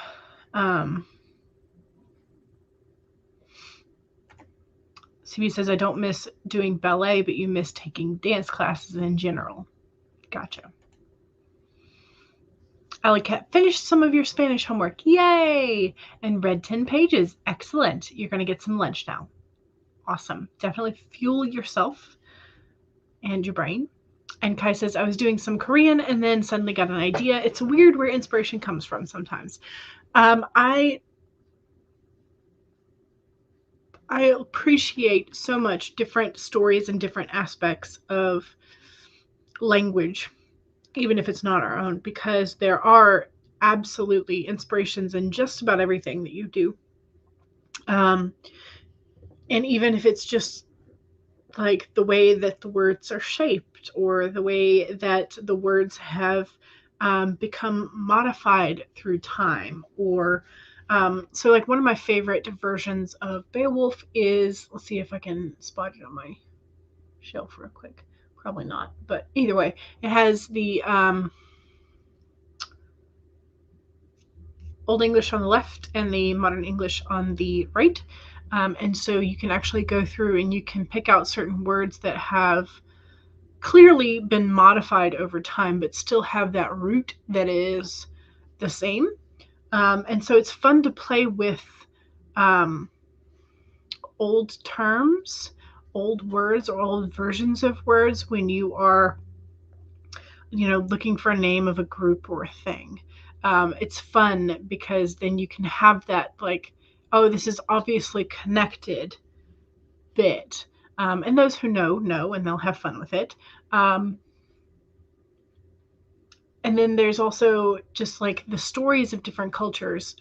CB says, I don't miss doing ballet, but you miss taking dance classes in general. Gotcha. Alicat, finished some of your Spanish homework. Yay! And read 10 pages. Excellent. You're going to get some lunch now. Awesome. Definitely fuel yourself and your brain. And Kai says, I was doing some Korean and then suddenly got an idea. It's weird where inspiration comes from sometimes. I appreciate so much different stories and different aspects of language, even if it's not our own, because there are absolutely inspirations in just about everything that you do. And even if it's just like the way that the words are shaped or the way that the words have become modified through time, or So like one of my favorite versions of Beowulf is, let's see if I can spot it on my shelf real quick. Probably not, but either way, it has the Old English on the left and the Modern English on the right. And so you can actually go through and you can pick out certain words that have clearly been modified over time, but still have that root that is the same. And so it's fun to play with old terms, old words, or old versions of words when you are, looking for a name of a group or a thing. It's fun because then you can have that like, oh, this is obviously connected bit. And those who know, and they'll have fun with it. And then there's also just like the stories of different cultures.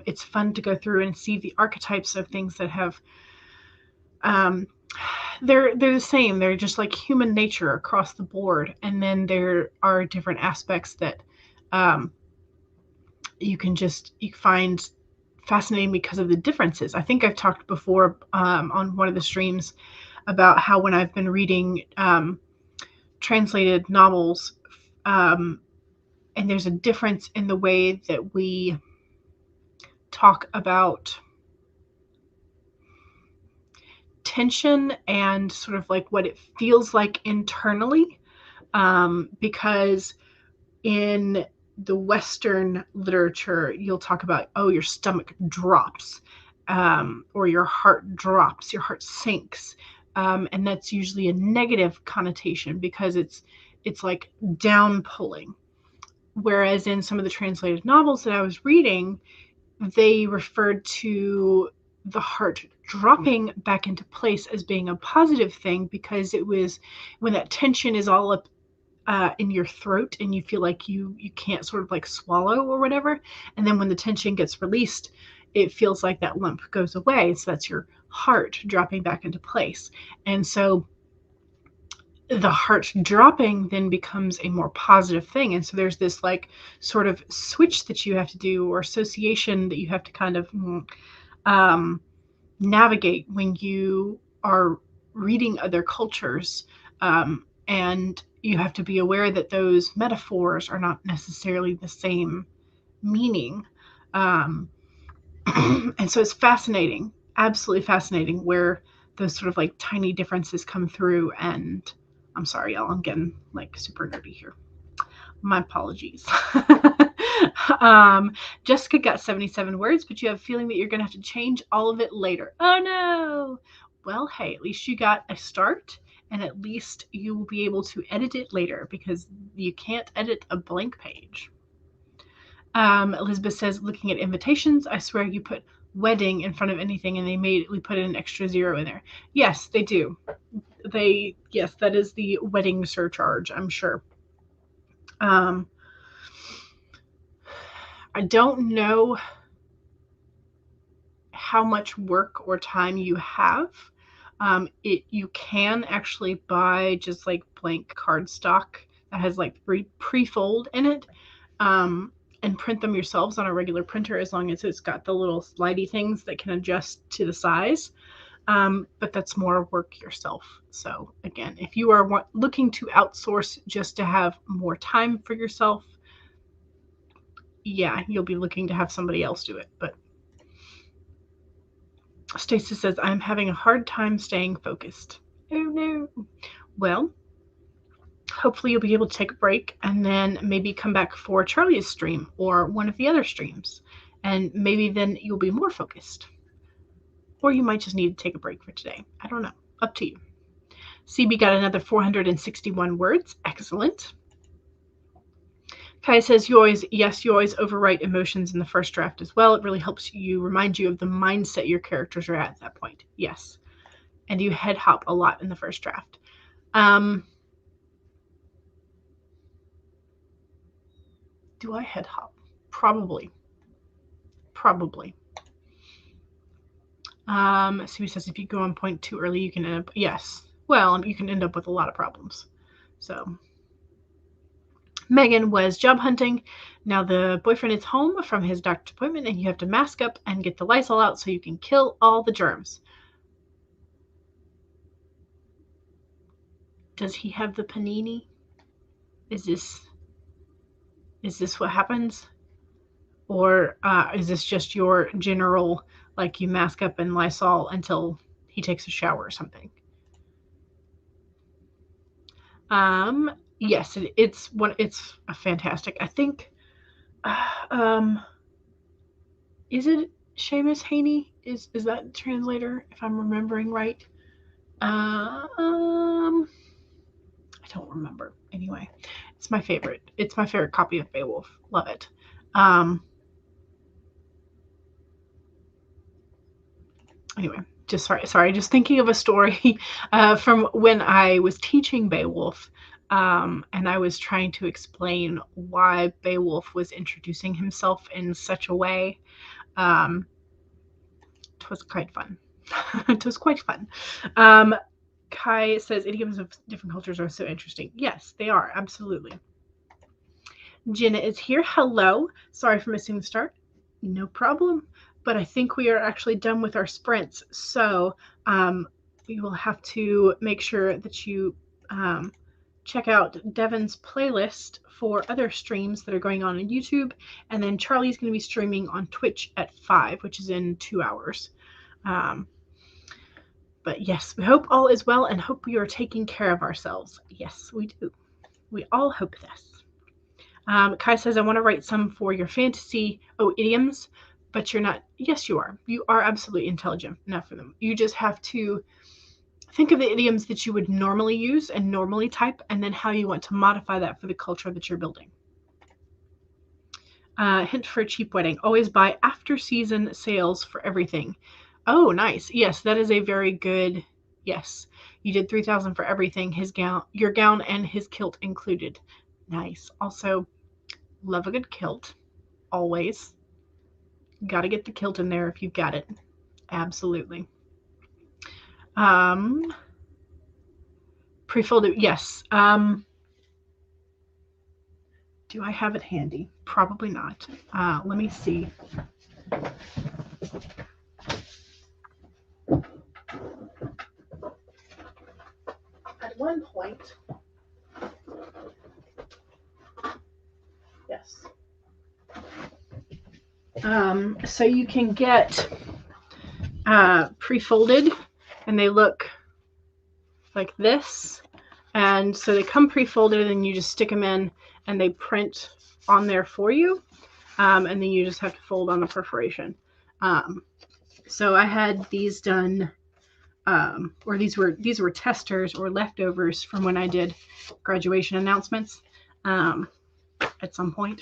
It's fun to go through and see the archetypes of things that have they're the same. They're just like human nature across the board. And then there are different aspects that you find fascinating because of the differences. I think I've talked before on one of the streams about how when I've been reading translated novels, and there's a difference in the way that we talk about tension and sort of like what it feels like internally, because in the Western literature, you'll talk about, oh, your stomach drops, or your heart drops, your heart sinks. And that's usually a negative connotation because it's like down pulling. Whereas in some of the translated novels that I was reading, they referred to the heart dropping back into place as being a positive thing, because it was when that tension is all up in your throat and you feel like you can't sort of like swallow or whatever. And then when the tension gets released, it feels like that lump goes away. So that's your heart dropping back into place. And so the heart dropping then becomes a more positive thing. And so there's this like sort of switch that you have to do, or association that you have to kind of navigate when you are reading other cultures. And you have to be aware that those metaphors are not necessarily the same meaning. And so it's fascinating, absolutely fascinating, where those sort of like tiny differences come through. And I'm sorry, y'all, I'm getting like super nerdy here. My apologies. Jessica got 77 words, but you have a feeling that you're going to have to change all of it later. Oh no. Well, hey, at least you got a start, and at least you will be able to edit it later, because you can't edit a blank page. Elizabeth says, looking at invitations, I swear you put wedding in front of anything and they immediately put an extra 0 in there. Yes, they do. Yes, that is the wedding surcharge, I'm sure. I don't know how much work or time you have. You can actually buy just like blank cardstock that has like pre-fold in it, and print them yourselves on a regular printer, as long as it's got the little slidey things that can adjust to the size. But that's more work yourself. So again, if you are looking to outsource just to have more time for yourself, yeah, you'll be looking to have somebody else do it. But Stacey says, I'm having a hard time staying focused. Oh no. Well, hopefully you'll be able to take a break and then maybe come back for Charlie's stream or one of the other streams. And maybe then you'll be more focused. Or you might just need to take a break for today. I don't know. Up to you. CB got another 461 words. Excellent. Kai says, you always overwrite emotions in the first draft as well. It really helps you, remind you of the mindset your characters are at that point. Yes. And you head hop a lot in the first draft. Do I head hop? Probably. CB says, if you go on point too early, you can end up, yes. Well, you can end up with a lot of problems. So Megan was job hunting. Now the boyfriend is home from his doctor's appointment and you have to mask up and get the Lysol out so you can kill all the germs. Does he have the panini? Is this what happens? Or is this just your general, like you mask up and Lysol until he takes a shower or something? Yes, it's a fantastic. I think, is it Seamus Haney? Is that the translator? If I'm remembering right. I don't remember. Anyway, it's my favorite. It's my favorite copy of Beowulf. Love it. Anyway, just sorry, just thinking of a story from when I was teaching Beowulf, and I was trying to explain why Beowulf was introducing himself in such a way. It was quite fun. It was quite fun. Kai says idioms of different cultures are so interesting. Yes, they are, absolutely. Jenna is here. Hello. Sorry for missing the start. No problem. But I think we are actually done with our sprints. So we will have to make sure that you check out Devin's playlist for other streams that are going on YouTube. And then Charlie's going to be streaming on Twitch at 5, which is in 2 hours. But yes, we hope all is well and hope we are taking care of ourselves. Yes, we do. We all hope this. Kai says, I want to write some for your fantasy. Oh, idioms. But you're not. Yes, you are. You are absolutely intelligent enough for them. You just have to think of the idioms that you would normally use and normally type, and then how you want to modify that for the culture that you're building. Hint for a cheap wedding. Always buy after season sales for everything. Oh, nice. Yes, that is a very good. Yes, you did 3,000 for everything. His gown, your gown, and his kilt included. Nice. Also, love a good kilt. Always. Got to get the kilt in there if you've got it. Absolutely. Pre-folded. Yes. Do I have it handy? Probably not. Let me see. At one point, yes. So you can get pre-folded, and they look like this. And so they come pre-folded, and you just stick them in, and they print on there for you. And then you just have to fold on the perforation. So I had these done, or these were testers or leftovers from when I did graduation announcements at some point.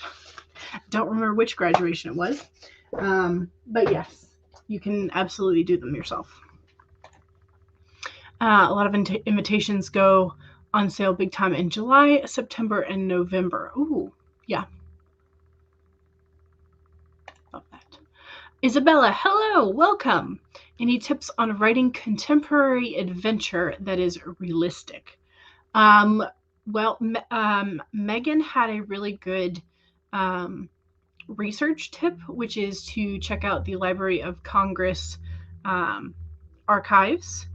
Don't remember which graduation it was. But yes, you can absolutely do them yourself. A lot of invitations go on sale big time in July, September, and November. Ooh, yeah. Love that. Isabella, hello, welcome. Any tips on writing contemporary adventure that is realistic? Well, Megan had a really good research tip, which is to check out the Library of Congress archives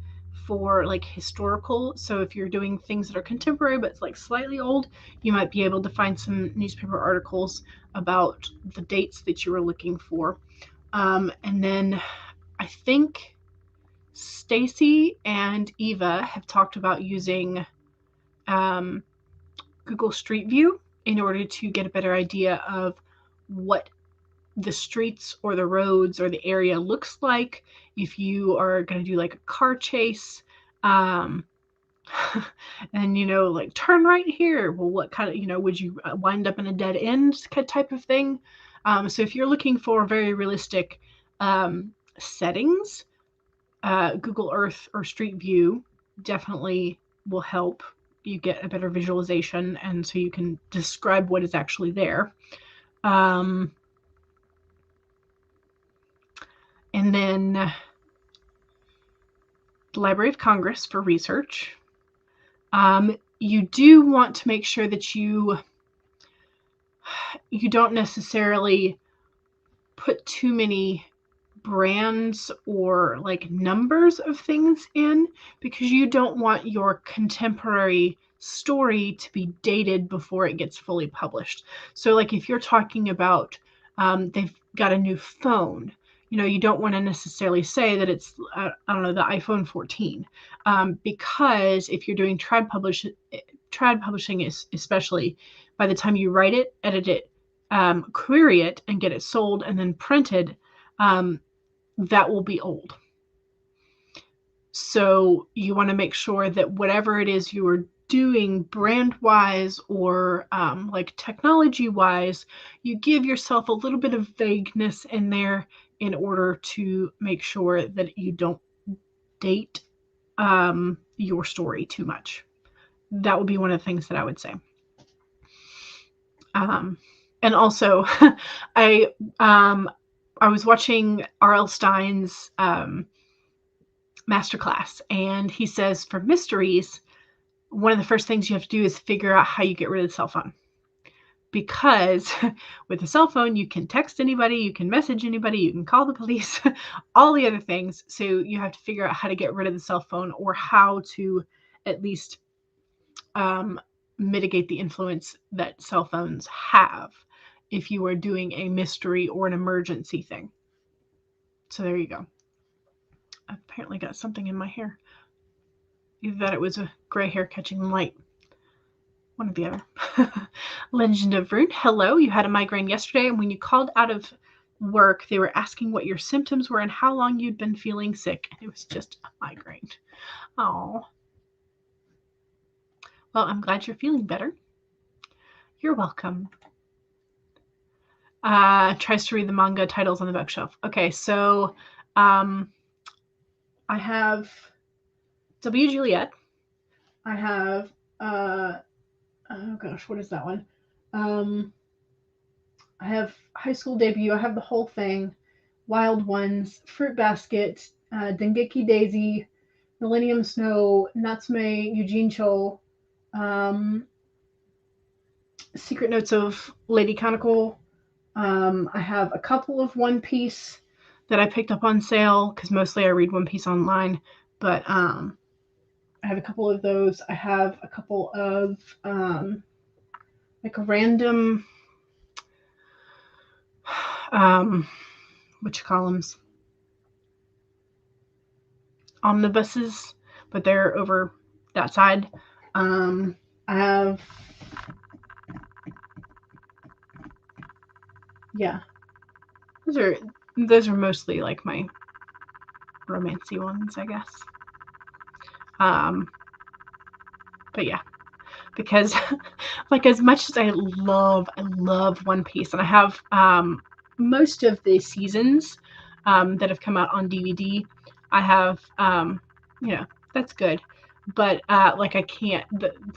for like historical. So if you're doing things that are contemporary but it's like slightly old, you might be able to find some newspaper articles about the dates that you were looking for. And then I think Stacy and Eva have talked about using Google Street View in order to get a better idea of what the streets or the roads or the area looks like if you are going to do like a car chase, and like turn right here. Well, what kind of, would you wind up in a dead end type of thing? So if you're looking for very realistic settings, Google Earth or Street View definitely will help you get a better visualization, and so you can describe what is actually there. And then the Library of Congress for research. You do want to make sure that you you don't necessarily put too many brands or like numbers of things in, because you don't want your contemporary story to be dated before it gets fully published. So like if you're talking about they've got a new phone, you don't want to necessarily say that it's I don't know, the iPhone 14, because if you're doing trad publishing, especially, by the time you write it, edit it, query it, and get it sold and then printed, that will be old. So you want to make sure that whatever it is you are doing brand-wise or like technology-wise, you give yourself a little bit of vagueness in there in order to make sure that you don't date your story too much. That would be one of the things that I would say. And also, I was watching R.L. Stine's masterclass, and he says for mysteries, one of the first things you have to do is figure out how you get rid of the cell phone. Because with a cell phone, you can text anybody, you can message anybody, you can call the police, all the other things. So you have to figure out how to get rid of the cell phone, or how to at least mitigate the influence that cell phones have if you are doing a mystery or an emergency thing. So there you go. I apparently got something in my hair. Either that, it was a gray hair catching light. One or the other. Legend of Rune, hello. You had a migraine yesterday, and when you called out of work, they were asking what your symptoms were and how long you'd been feeling sick. And it was just a migraine. Oh. Well, I'm glad you're feeling better. You're welcome. Tries to read the manga titles on the bookshelf. Okay, so I have W. Juliet. I have oh gosh, what is that one? I have High School Debut. I have the whole thing. Wild Ones, Fruit Basket, Dengeki Daisy, Millennium Snow, Natsume Yujincho, Secret Notes of Lady Conical. I have a couple of One Piece that I picked up on sale, because mostly I read One Piece online, but I have a couple of those. I have a couple of like a random omnibuses, but they're over that side. I have, yeah, those are mostly like my romancy ones, I guess. But yeah, because like as much as I love One Piece, and I have most of the seasons that have come out on DVD, I have that's good, but like I can't,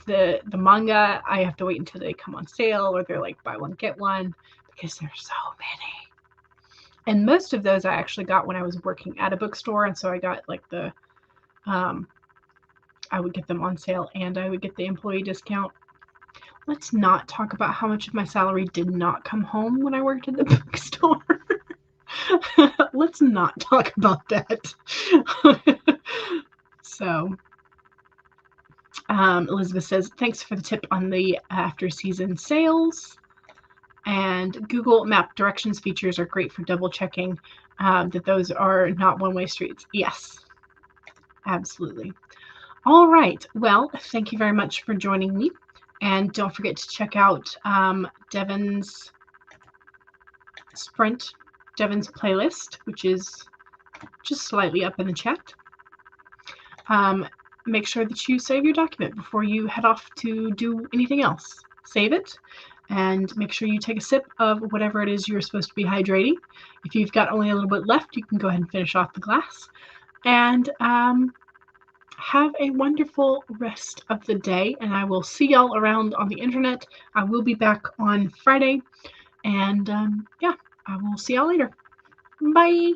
the manga, I have to wait until they come on sale, or they're like buy one get one, because there's so many. And most of those I actually got when I was working at a bookstore, and so I got like the I would get them on sale, and I would get the employee discount. Let's not talk about how much of my salary did not come home when I worked at the bookstore. Let's not talk about that. So, Elizabeth says, thanks for the tip on the after season sales. And Google Map directions features are great for double checking that those are not one-way streets. Yes, absolutely. All right. Well, thank you very much for joining me. And don't forget to check out Devin's playlist, which is just slightly up in the chat. Make sure that you save your document before you head off to do anything else. Save it, and make sure you take a sip of whatever it is you're supposed to be hydrating. If you've got only a little bit left, you can go ahead and finish off the glass. And have a wonderful rest of the day, and I will see y'all around on the internet. I will be back on Friday, and yeah, I will see y'all later. Bye.